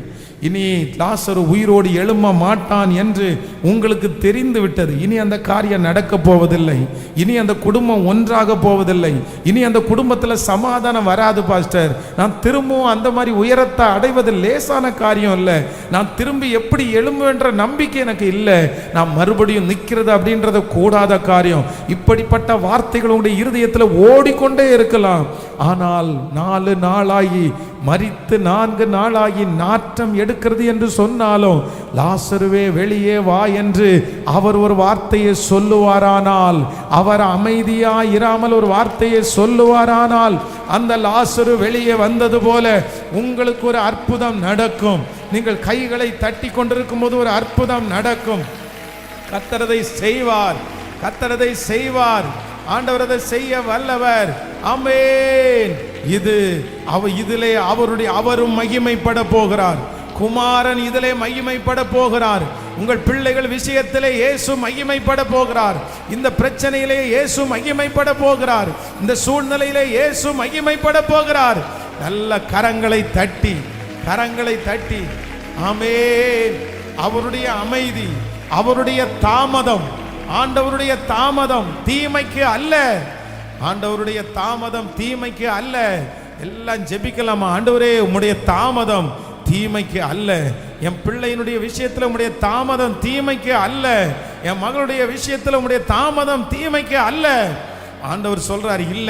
இனி லாசரு உயிரோடு எழும்ப மாட்டான் என்று உங்களுக்கு தெரிந்து விட்டது. இனி அந்த காரியம் நடக்க போவதில்லை. இனி அந்த குடும்பம் ஒன்றாக போவதில்லை. இனி அந்த குடும்பத்தில் சமாதானம் வராது பாஸ்டர். நான் திரும்பவும் அந்த மாதிரி உயரத்தை அடைவது லேசான காரியம் இல்லை. நான் திரும்பி எப்படி எழும்புன்ற நம்பிக்கை எனக்கு இல்லை. நான் மறுபடியும் நிற்கிறது அப்படின்றது கூடாத காரியம். இப்படிப்பட்ட வார்த்தைகள் உங்களுடைய இருதயத்தில் ஓடிக்கொண்டே இருக்கலாம். ஆனால் 4 நாளாகி மரித்து 4 நாளாகி நாற்றம் எடுக்கிறது என்று சொன்னாலும், லாசருவே வெளியே வா என்று அவர் ஒரு வார்த்தையை சொல்லுவாரானால், அவர் அமைதியா இராமல் ஒரு வார்த்தையை சொல்லுவாரானால், அந்த லாசரு வெளியே வந்தது போல உங்களுக்கு ஒரு அற்புதம் நடக்கும். நீங்கள் கைகளை தட்டி கொண்டிருக்கும் போது ஒரு அற்புதம் நடக்கும். கர்த்தரதை செய்வார், கர்த்தரதை செய்வார். ஆண்டவர் அதை செய்ய வல்லவர். ஆமென். இதிலே அவரும் மகிமைப்பட போகிறார். குமாரன் இதிலே மகிமைப்பட போகிறார். உங்கள் பிள்ளைகள் விஷயத்திலே இயேசு மகிமைப்பட போகிறார். இந்த பிரச்சனையிலே இயேசு மகிமைப்பட போகிறார். இந்த சூழ்நிலையிலே இயேசு மகிமைப்பட போகிறார். நல்ல கரங்களை தட்டி ஆமென். அவருடைய அமைதி, அவருடைய தாமதம், ஆண்டவருடைய தாமதம் தீமைக்கு அல்ல. ஆண்டவருடைய தாமதம் தீமைக்கு அல்ல. எல்லாம் ஜெபிக்கலாமா? ஆண்டவரே, உம்முடைய தாமதம் தீமைக்கு அல்ல. என் பிள்ளையினுடைய விஷயத்தில் உம்முடைய தாமதம் தீமைக்கு அல்ல. என் மகளுடைய விஷயத்தில் உம்முடைய தாமதம் தீமைக்கு அல்ல. ஆண்டவர் சொல்றாரு, இல்ல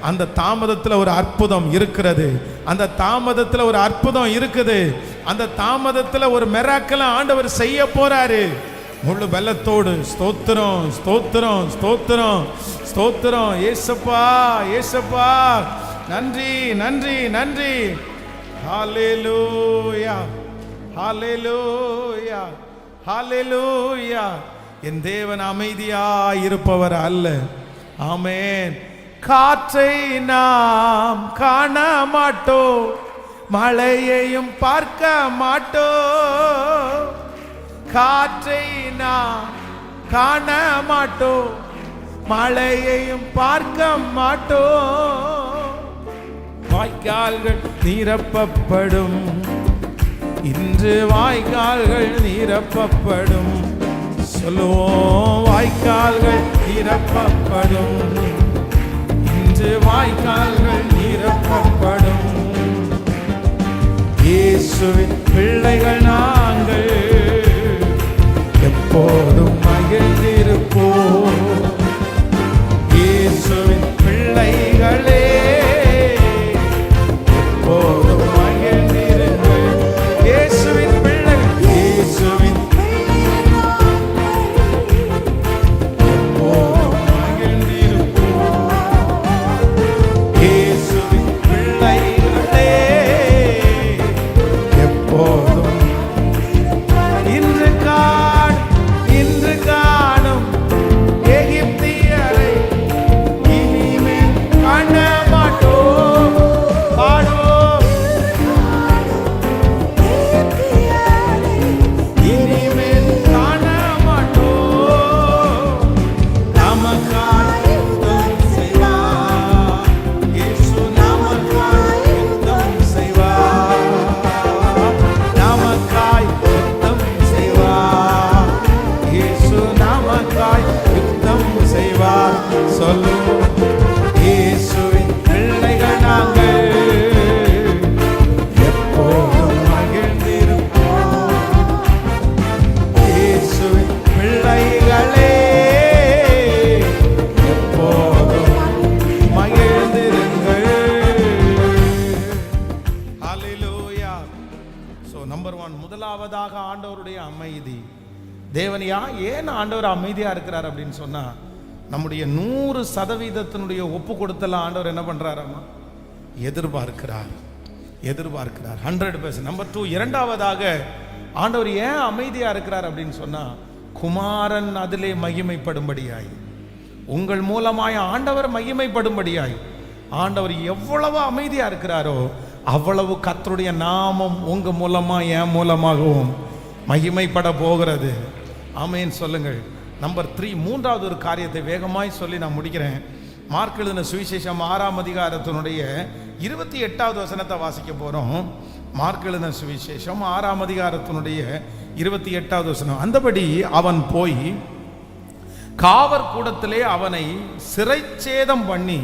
அந்த தாமதத்தில் ஒரு அற்புதம் இருக்கிறது, அந்த தாமதத்தில் ஒரு அற்புதம் இருக்குது, அந்த தாமதத்தில் ஒரு மிராக்கிள் ஆண்டவர் செய்ய போறாரு. முழு பலத்தோடு ஸ்தோத்திரம் ஸ்தோத்திரம் ஸ்தோத்திரம் ஸ்தோத்திரம். ஏசப்பா ஏசப்பா, நன்றி நன்றி நன்றி. ஹல்லேலூயா ஹல்லேலூயா ஹல்லேலூயா. என் தேவன் அமைதியாய் இருப்பவர் அல்ல. ஆமென். காற்றை நாம் காண மாட்டோம், மழையையும் பார்க்க மாட்டோம். காற்றை நாம் காண மாட்டோம், மழையையும் பார்க்க மாட்டோம். வாய்க்கால்கள் நிரப்பப்படும், இன்று வாய்க்கால்கள் நிரப்பப்படும். சொல்லுவோம், வாய்க்கால்கள் நிரப்பப்படும், இன்று வாய்க்கால்கள் நிரப்பப்படும். இயேசுவின் பிள்ளைகள் நாங்கள் எப்போதும் மகிழ்ந்திருப்போம். இயேசுவின் பிள்ளைகளே எப்போதும் மகிழ்ந்திருங்கள். இயேசுவின் பிள்ளைகள், இயேசுவின் எப்போதும் மகிழ்ந்திருப்போம். இயேசுவின் பிள்ளைகளே எப்போதும். இன்று காணும் எகிப்தியரை இனிமேல் காண மாட்டோம். பாடுவோம், இனிமேல் காண மாட்டோம். நமக்காய் யுத்தம் செய்வார் இயேசு, நமக்காய் யுத்தம் செய்வார், நமக்காய் யுத்தம் செய்வார் இயேசு, நமக்காய் யுத்தம் செய்வார். சொல்லுவோம், இயேசுவின் பிள்ளைகள் நாங்கள் எப்போதும் மகிழ்ந்திருப்போம். இயேசுவின் பிள்ளைகளே எப்போதும் மகிழ்ந்திருங்கள். ஹல்லேலூயா. ஸோ நம்பர் 1, முதலாவதாக ஆண்டவருடைய அமைதி. தேவனியா ஏன் ஆண்டவர் அமைதியா இருக்கிறார் அப்படின்னு சொன்னா, நம்முடைய 100% ஒப்பு கொடுத்தல ஆண்டவர் என்ன பண்றாராமா, எதிர்பார்க்கிறார் எதிர்பார்க்கிறார் 100%. நம்பர் 2, இரண்டாவதாக ஆண்டவர் ஏன் அமைதியா இருக்கிறார் அப்படின்னு சொன்னா, குமாரன் அதிலே மகிமைப்படும்படியாய், உங்கள் மூலமாய் ஆண்டவர் மகிமைப்படும்படியாய். ஆண்டவர் எவ்வளவு அமைதியா இருக்கிறாரோ அவ்வளவு கர்த்தருடைய நாமம் உங்க மூலமா என் மூலமாகவும் மகிமைப்பட போகிறது. ஆமென் சொல்லுங்கள். நம்பர் 3, மூன்றாவது ஒரு காரியத்தை வேகமாய் சொல்லி நான் முடிக்கிறேன். மார்க் எழுதின சுவிசேஷம் 6ஆம் அதிகாரத்தினுடைய 28வது வசனத்தை வாசிக்க போறோம். மார்க் எழுதின சுவிசேஷம் 6ஆம் அதிகாரத்தினுடைய 28வது வசனம். அந்தபடி அவன் போய் காவற் கூடத்திலே அவனை சிறைச்சேதம் பண்ணி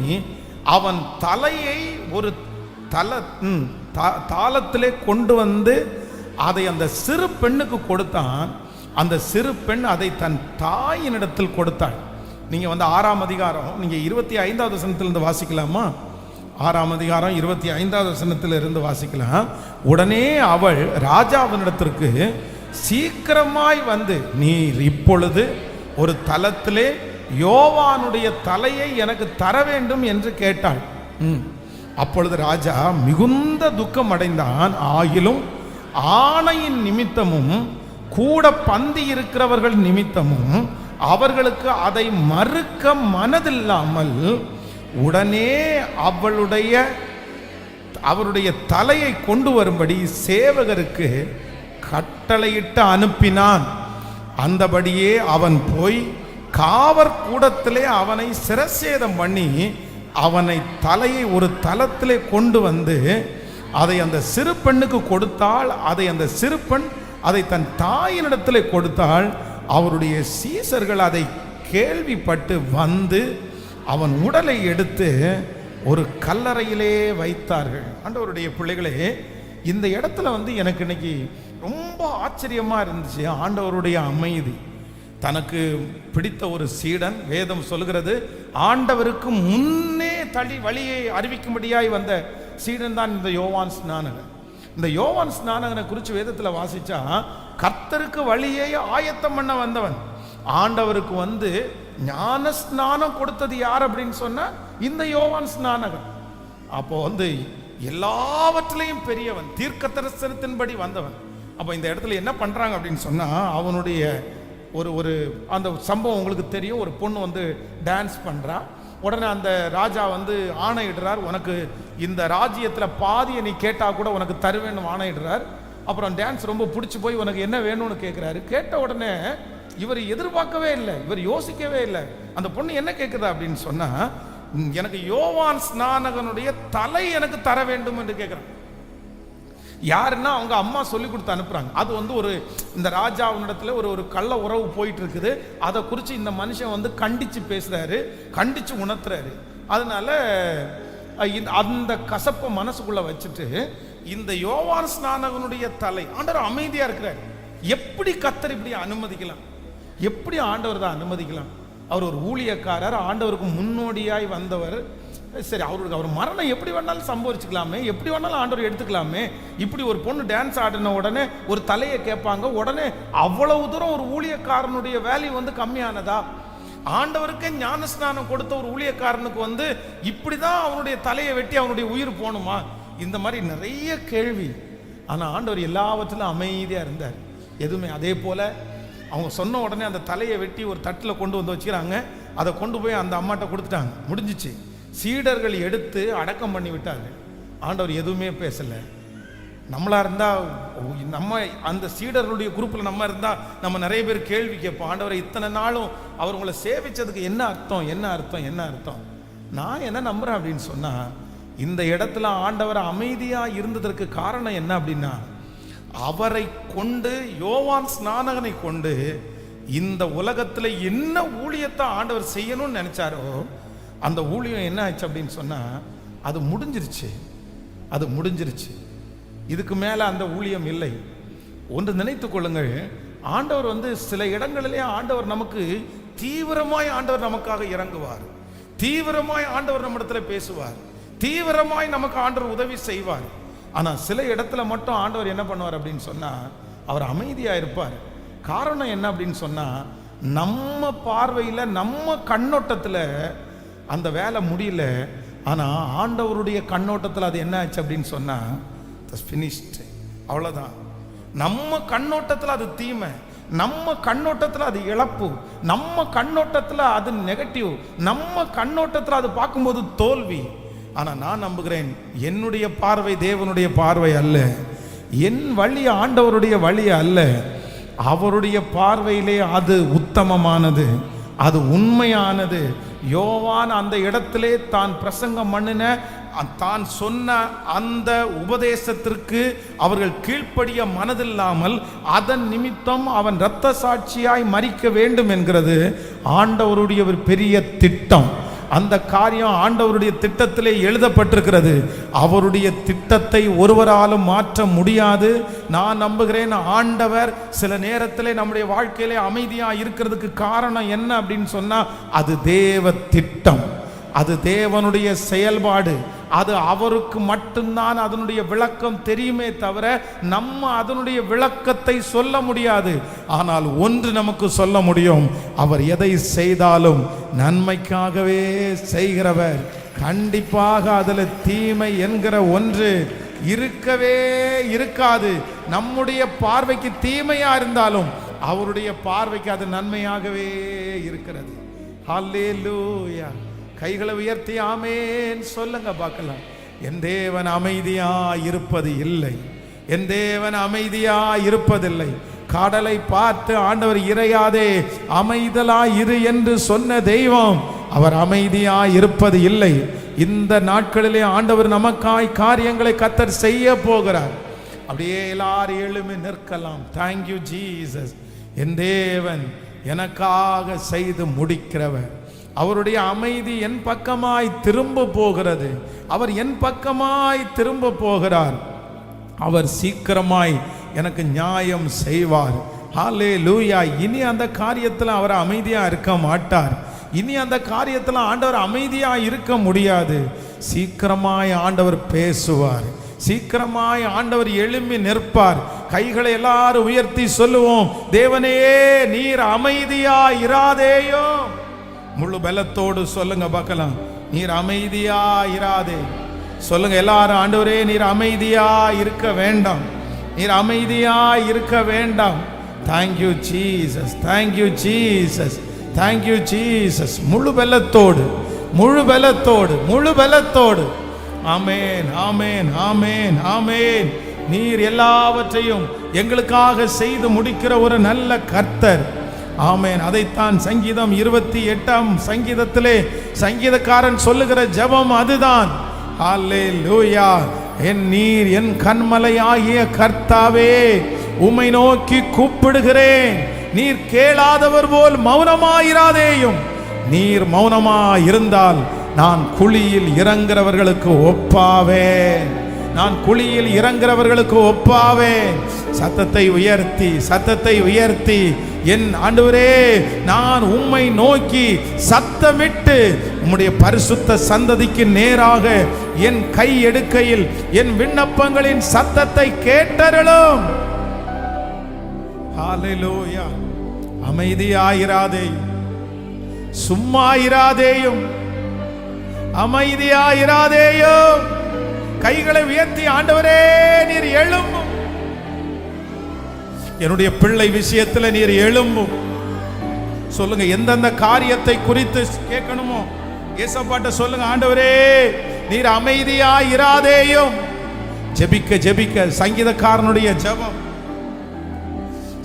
அவன் தலையை ஒரு தாளத்திலே கொண்டு வந்து அதை அந்த சிறு பெண்ணுக்கு கொடுத்தான். அந்த சிறு பெண் அதை தன் தாயினிடத்தில் கொடுத்தாள். நீங்க 6ஆம் அதிகாரம் நீங்க 25வது வசனத்திலிருந்து வாசிக்கலாமா? 6ஆம் அதிகாரம் 25வது வசனத்திலிருந்து வாசிக்கலாம். உடனே அவள் ராஜாவினிடத்திற்கு சீக்கிரமாய் வந்து, நீர் இப்பொழுது ஒரு தலத்திலே யோவானுடைய தலையை எனக்கு தர வேண்டும் என்று கேட்டாள். அப்பொழுது ராஜா மிகுந்த துக்கம் அடைந்தான். ஆகிலும் ஆணையின் நிமித்தமும் கூட பந்தி இருக்கிறவர்கள் நிமித்தமும் அவர்களுக்கு அதை மறுக்க மனதில்லாமல் உடனே அவருடைய தலையை கொண்டு வரும்படி சேவகருக்கு கட்டளையிட்டு அனுப்பினான். அந்தபடியே அவன் போய் காவற் கூடத்திலே அவனை சிரச்சேதம் பண்ணி அவனை தலையை ஒரு தலத்திலே கொண்டு வந்து அதை அந்த சிறு பெண்ணுக்கு கொடுத்தாள். அதை அந்த சிறு பெண் அதை தன் தாயினிடத்திலே கொடுத்தாள். அவருடைய சீசர்கள் அதை கேள்விப்பட்டு வந்து அவன் உடலை எடுத்து ஒரு கல்லறையிலே வைத்தார்கள். ஆண்டவருடைய பிள்ளைகளே, இந்த இடத்துல எனக்கு இன்னைக்கு ரொம்ப ஆச்சரியமா இருந்துச்சு ஆண்டவருடைய அமைதி. தனக்கு பிடித்த ஒரு சீடன், வேதம் சொல்கிறது ஆண்டவருக்கு முன்னே வழியை அறிவிக்கும்படியாய் வந்த சீடன் தான் இந்த யோவான் ஸ்நானகன். இந்த யோவான் ஸ்நானகனை குறித்து வேதத்தில் வாசிச்சா கர்த்தருக்கு வழியை ஆயத்தம் பண்ண வந்தவன். ஆண்டவருக்கு வந்து ஞான ஸ்நானம் கொடுத்தது யார் அப்படின்னு சொன்னா இந்த யோவான் ஸ்நானகன். அப்போ வந்து எல்லாவற்றிலையும் பெரியவன், தீர்க்க தரிசனத்தின்படி வந்தவன். அப்போ இந்த இடத்துல என்ன பண்றாங்க அப்படின்னு சொன்னா, அவனுடைய ஒரு அந்த சம்பவம் உங்களுக்கு தெரியும். ஒரு பொண்ணு வந்து டான்ஸ் பண்றா. உடனே அந்த ராஜா வந்து ஆணையிடுறார், உனக்கு இந்த ராஜ்யத்தில் பாதியை நீ கேட்டா கூட உனக்கு தருவேன்னு ஆணையிடுறார். அப்புறம் டான்ஸ் ரொம்ப பிடிச்சி போய் உனக்கு என்ன வேணும்னு கேட்குறாரு. கேட்ட உடனே இவர் எதிர்பார்க்கவே இல்லை, இவர் யோசிக்கவே இல்லை. அந்த பொண்ணு என்ன கேட்குதா அப்படின்னு சொன்னா, எனக்கு யோவான் ஸ்நானகனுடைய தலை எனக்கு தர வேண்டும் என்று கேட்குறான். யாருன்னா அவங்க அம்மா சொல்லி கொடுத்து அனுப்புறாங்க. அது வந்து ஒரு இந்த ராஜாவினிடத்துல ஒரு கள்ள உறவு போயிட்டு இருக்குது. அதை குறித்து இந்த மனுஷன் வந்து கண்டிச்சு பேசுறாரு, கண்டிச்சு உணர்த்துறாரு. அதனால அந்த கசப்பை மனசுக்குள்ள வச்சுட்டு இந்த யோவான் ஸ்நானகனுடைய தலை, ஆண்டவர் அமைதியா இருக்கிறார். எப்படி கர்த்தர் இப்படி அனுமதிக்கலாம்? எப்படி ஆண்டவர் தான் அனுமதிக்கலாம்? அவர் ஒரு ஊழியக்காரர், ஆண்டவருக்கு முன்னோடியாய் வந்தவர். சரி, அவர் மரணம் எப்படி வேணாலும் சம்பவிச்சுக்கலாமே, எப்படி வேணாலும் ஆண்டவர் எடுத்துக்கலாமே. இப்படி ஒரு பொண்ணு டான்ஸ் ஆடின உடனே ஒரு தலையை கேட்பாங்க. உடனே அவ்வளவு தூரம் ஒரு ஊழியக்காரனுடைய வேல்யூ வந்து கம்மியானதா? ஆண்டவருக்கே ஞானஸ்நானம் கொடுத்த ஒரு ஊழியக்காரனுக்கு வந்து இப்படிதான் அவனுடைய தலையை வெட்டி அவனுடைய உயிர் போகணுமா? இந்த மாதிரி நிறைய கேள்வி. ஆனா ஆண்டவர் எல்லாவற்றிலும் அமைதியா இருந்தார். எதுவுமே அதே போல அவங்க சொன்ன உடனே அந்த தலையை வெட்டி ஒரு தட்டில் கொண்டு வந்து வச்சுக்கிறாங்க. அதை கொண்டு போய் அந்த அம்மாட்ட கொடுத்துட்டாங்க. முடிஞ்சிச்சு. சீடர்கள் எடுத்து அடக்கம் பண்ணி விட்டாங்க. ஆண்டவர் எதுவுமே பேசலை. நம்மளா இருந்தா, நம்ம அந்த சீடர்களுடைய குரூப்பில் நம்ம இருந்தா நம்ம நிறைய பேர் கேள்வி கேட்போம், ஆண்டவரை இத்தனை நாளும் அவர் உங்களை சேவிச்சதுக்கு என்ன அர்த்தம், என்ன அர்த்தம், என்ன அர்த்தம்? நான் என்ன நம்புறேன் அப்படின்னு சொன்னா, இந்த இடத்துல ஆண்டவர் அமைதியா இருந்ததற்கு காரணம் என்ன அப்படின்னா, அவரை கொண்டு, யோவான் ஸ்நானகனை கொண்டு இந்த உலகத்துல என்ன ஊழியத்தை ஆண்டவர் செய்யணும்னு நினைச்சாரோ அந்த ஊழியம் என்ன ஆச்சு அப்படின்னு சொன்னா அது முடிஞ்சிருச்சு. அது முடிஞ்சிருச்சு. இதுக்கு மேல அந்த ஊழியம் இல்லை. ஒன்று நினைத்துக் கொள்ளுங்கள், ஆண்டவர் வந்து சில இடங்களிலே ஆண்டவர் நமக்கு தீவிரமாய் ஆண்டவர் நமக்காக இறங்குவார், தீவிரமாய் ஆண்டவர் நம்மிடத்துல பேசுவார், தீவிரமாய் நமக்கு ஆண்டவர் உதவி செய்வார். ஆனா சில இடத்துல மட்டும் ஆண்டவர் என்ன பண்ணுவார் அப்படின்னு சொன்னா, அவர் அமைதியா இருப்பார். காரணம் என்ன அப்படின்னு சொன்னா, நம்ம பார்வையில நம்ம கண்ணோட்டத்துல அந்த வேலை முடியல. ஆனா ஆண்டவருடைய கண்ணோட்டத்தில் அது என்ன ஆச்சு அப்படின்னு சொன்னா finished, அவ்வளவுதான். நம்ம கண்ணோட்டத்தில் அது தீமை, நம்ம கண்ணோட்டத்தில் அது இழப்பு, நம்ம கண்ணோட்டத்தில் அது நெகட்டிவ், நம்ம கண்ணோட்டத்தில் அது பார்க்கும்போது தோல்வி. ஆனா நான் நம்புகிறேன், என்னுடைய பார்வை தேவனுடைய பார்வை அல்ல, என் வழி ஆண்டவருடைய வழி அல்ல. அவருடைய பார்வையிலே அது உத்தமமானது, அது உண்மையானது. யோவான் அந்த இடத்திலே தான் பிரசங்கம் பண்ணின, தான் சொன்ன அந்த உபதேசத்திற்கு அவர்கள் கீழ்ப்படிய மனதில்லாமல் அதன் நிமித்தம் அவன் இரத்த சாட்சியாய் மரிக்க வேண்டும் என்கிறது ஆண்டவருடைய ஒரு பெரிய திட்டம். அந்த காரியம் ஆண்டவருடைய திட்டத்திலே எழுதப்பட்டிருக்கிறது. அவருடைய திட்டத்தை ஒருவராலும் மாற்ற முடியாது. நான் நம்புகிறேன், ஆண்டவர் சில நேரத்திலே நம்முடைய வாழ்க்கையிலே அமைதியா இருக்கிறதுக்கு காரணம் என்ன அப்படின்னு சொன்னா, அது தேவ திட்டம், அது தேவனுடைய செயல்பாடு. அது அவருக்கு மட்டும்தான் அதனுடைய விளக்கம் தெரியுமே தவிர நம்ம அதனுடைய விளக்கத்தை சொல்ல முடியாது. ஆனால் ஒன்று நமக்கு சொல்ல முடியும், அவர் எதை செய்தாலும் நன்மைக்காகவே செய்கிறவர். கண்டிப்பாக அதில் தீமை என்கிற ஒன்று இருக்கவே இருக்காது. நம்முடைய பார்வைக்கு தீமையா இருந்தாலும் அவருடைய பார்வைக்கு அது நன்மையாகவே இருக்கிறது. ஹல்லேலூயா. கைகளை உயர்த்தி ஆமேன் சொல்லுங்க பார்க்கலாம். என் தேவன் அமைதியா இருப்பது இல்லை, என் தேவன் அமைதியா இருப்பதில்லை. கடலை பார்த்து ஆண்டவர் இறையாதே அமைதலா இரு என்று சொன்ன தெய்வம் அவர் அமைதியா இருப்பது இல்லை. இந்த நாட்களிலே ஆண்டவர் நமக்காய் காரியங்களை கர்த்தர் செய்ய போகிறார். அப்படியே எல்லாரும் எழுமி நிற்கலாம். Thank you Jesus. என் தேவன் எனக்காக செய்து முடிக்கிறவர். அவருடைய அமைதி என் பக்கமாய் திரும்ப போகிறது. அவர் என் பக்கமாய் திரும்ப போகிறார். அவர் சீக்கிரமாய் எனக்கு நியாயம் செய்வார். ஹல்லேலூயா. இனி அந்த காரியத்தில் அவர் அமைதியாக இருக்க மாட்டார். இனி அந்த காரியத்தில் ஆண்டவர் அமைதியாக இருக்க முடியாது. சீக்கிரமாய் ஆண்டவர் பேசுவார். சீக்கிரமாய் ஆண்டவர் எழும்பி நிற்பார். கைகளை எல்லாரும் உயர்த்தி சொல்லுவோம், தேவனே நீர் அமைதியா இராதேயோ. முழு பலத்தோடு சொல்லுங்க பார்க்கலாம், நீர் அமைதியா இராதே. சொல்லுங்க எல்லாரும், ஆண்டவரே நீர் அமைதியா இருக்க வேண்டாம், நீர் அமைதியா இருக்க வேண்டாம். Thank you Jesus, thank you Jesus, thank you Jesus. முழு பலத்தோடு, முழு பலத்தோடு, முழு பலத்தோடு. ஆமேன், ஆமேன், ஆமேன், ஆமேன். நீர் எல்லாவற்றையும் எங்களுக்காக செய்து முடிக்கிற ஒரு நல்ல கர்த்தர். ஆமேன். அதைத்தான் சங்கீதம் 28ஆம் சங்கீதத்திலே சங்கீதக்காரன் சொல்லுகிற ஜெபம் அதுதான். ஹல்லேலூயா. என் நீர் என் கன்மலையாகிய கர்த்தாவே, உம்மை நோக்கி கூப்பிடுகிறேன். நீர் கேளாதவர் போல் மௌனமாயிராதேயும். நீர் மௌனமாயிருந்தால் நான் குழியில் இறங்குறவர்களுக்கு ஒப்பாவேன், நான் குழியில் இறங்குறவர்களுக்கு ஒப்பாவேன். சத்தத்தை உயர்த்தி, சத்தத்தை உயர்த்தி, என் ஆண்டவரே நான் உம்மை நோக்கி சத்தமிட்டு உம்முடைய பரிசுத்த சந்ததிக்கு நேராக என் கை எடுக்கையில் என் விண்ணப்பங்களின் சத்தத்தை கேட்டருளும். ஹல்லேலூயா. அமைதியாயிராதேயும், சும்மாயிராதேயும், அமைதியாயிராதேயும். கைகளை உயர்த்தி, ஆண்டவரே நீர் எழும்பும், என்னுடைய பிள்ளை விஷயத்தில் நீர் எழும்பும். சொல்லுங்க, எந்தெந்த காரியத்தை குறித்து கேட்கணுமோ ஏசப்பாட்ட சொல்லுங்க, ஆண்டவரே நீர் அமைதியாயிராதேயும். ஜெபிக்க ஜெபிக்க சங்கீதக்காரனுடைய ஜெபம்,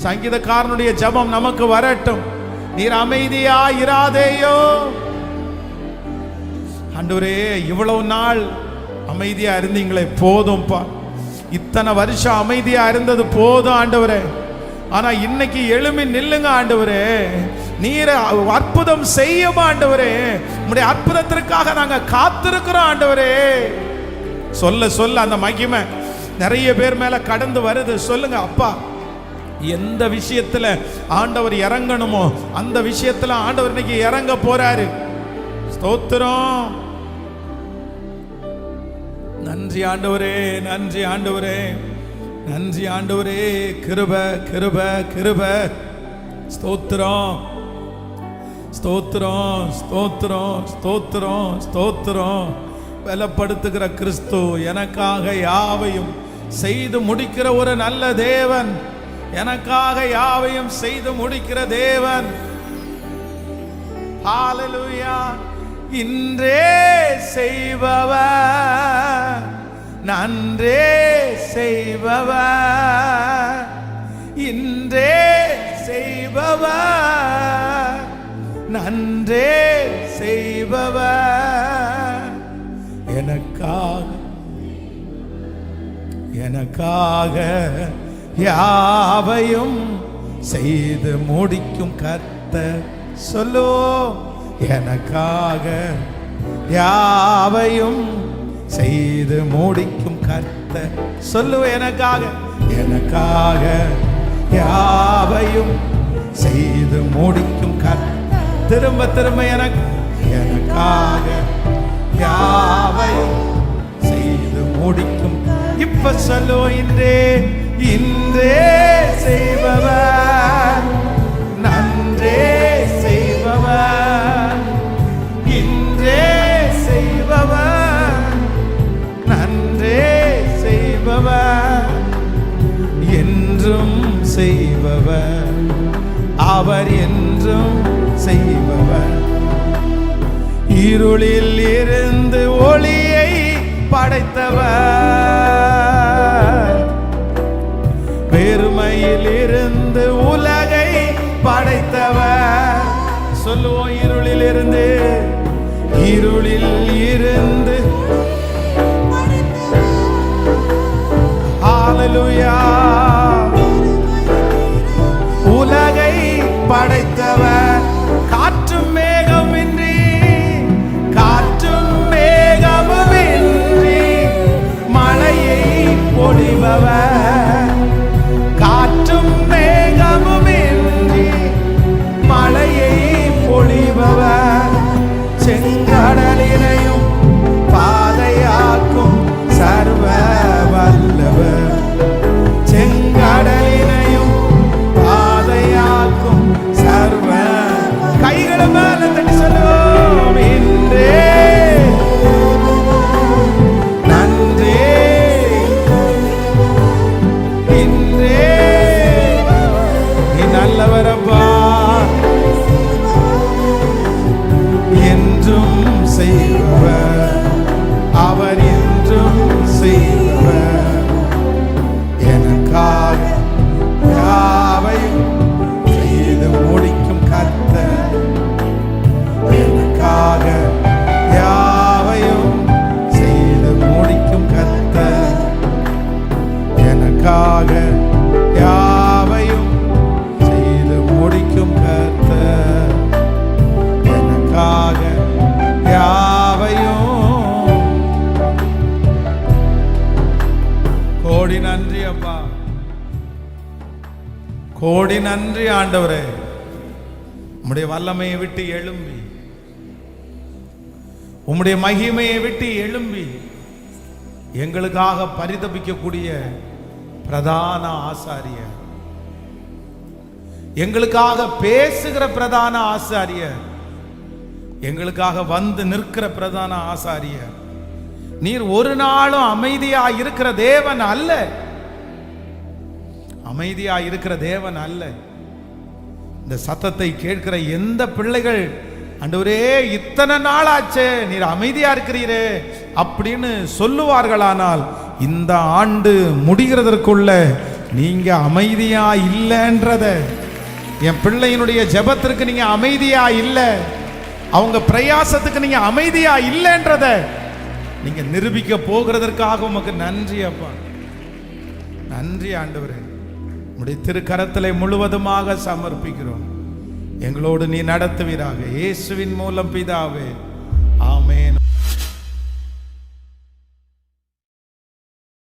சங்கீதக்காரனுடைய ஜெபம் நமக்கு வரட்டும். நீர் அமைதியாயிராதேயோ. ஆண்டவரே இவ்வளவு நாள் அமைதியா இருந்தீங்களே, போதும்பா. இத்தனை வருஷம் அமைதியா இருந்தது போதும் ஆண்டவரே. ஆனா இன்னைக்கு எழும்பி நில்லுங்க ஆண்டவரே, நீர் அற்புதம் செய்யும் ஆண்டவரே. உம்முடைய அற்புதத்திற்காக நாங்க காத்திருக்கிறோம் ஆண்டவரே. சொல்ல சொல்ல அந்த மகிமை நிறைய பேர் மேல கடந்து வருது. சொல்லுங்க, அப்பா எந்த விஷயத்துல ஆண்டவர் இறங்கணுமோ அந்த விஷயத்துல ஆண்டவர் இன்னைக்கு இறங்க போறாரு. ஸ்தோத்திரம். நன்றி ஆண்டவரே, நன்றி ஆண்டவரே, நன்றி ஆண்டவரே. கிருப கிருப கிருப. ஸ்தோத்திரம் ஸ்தோத்திரம் ஸ்தோத்திரம் ஸ்தோத்திரம் ஸ்தோத்திரம். பலப்படுத்துகிற கிறிஸ்து, எனக்காக யாவையும் செய்து முடிக்கிற ஒரு நல்ல தேவன், எனக்காக யாவையும் செய்து முடிக்கிற தேவன். ஹல்லேலூயா. இன்றே செய்பவர், நன்றே செய்பவர், இன்றே செய்பவர், நன்றே செய்பவர். எனக்காக எனக்காக யாவையும் செய்து முடிக்கும் கர்த்தர். சொல்லுவோம், எனக்காக யாவையும் செய்து முடிக்கும் கர்த்தர். சொல்லுவோம், எனக்காக எனக்காக யாவையும் செய்து முடிக்கும் கர்த்தர். திரும்ப திரும்ப எனக்காக யாவையும் செய்து முடிக்கும். இப்ப சொல்லுவோம், இன்றே இன்றே செய்பவர், நன்றே செய்பவர், இன்றே செய்பவர், நன்றே செய்பவர், என்றும் செய்பவர், அவர் என்றும் செய்பவர். இருளில் இருந்து ஒளியை படைத்தவர், பெருமையில் இருந்து உலகை படைத்தவர். சொல்லுவோம், இருளில் இருந்து, இருளில் இருந்து. ஹல்லேலூயா. உலகை படைத்தவர், காற்றும் மேகமின்றி, காற்றும் மேகமின்றி மழையை பொழிபவர், காற்றும் மேகமும் கோடி நன்றி ஆண்டவரே. உம்முடைய வல்லமையை விட்டு எழும்பி, உம்முடைய மகிமையை விட்டு எழும்பி எங்களுக்காக பரிதபிக்கக்கூடிய பிரதான ஆசாரியர், எங்களுக்காக பேசுகிற பிரதான ஆசாரியர், எங்களுக்காக வந்து நிற்கிற பிரதான ஆசாரியர், நீர் ஒரு நாளும் அமைதியா இருக்கிற தேவன் அல்ல. அமைதியா இருக்கிற தேவன் அல்ல. இந்த சத்தத்தை கேட்கிற எந்த பிள்ளைகள் ஆண்டவரே இத்தனை நாள் ஆச்சே நீர் அமைதியா இருக்கிறீரே அப்படின்னு சொல்லுவார்களானால், இந்த ஆண்டு முடிகிறதற்குள்ள நீங்க அமைதியா இல்லைன்றத, என் பிள்ளையினுடைய ஜெபத்திற்கு நீங்க அமைதியா இல்லை, அவங்க பிரயாசத்துக்கு நீங்க அமைதியா இல்லைன்றத நீங்க நிரூபிக்க போகிறதற்காக உமக்கு நன்றி அப்பா. நன்றி ஆண்டவரே. உம்முடைய திருக்கரத்திலே முழுவதுமாக சமர்ப்பிக்கிறோம். எங்களோடு நீ நடத்துவீராக. இயேசுவின் மூலம் பிதாவே, ஆமென்.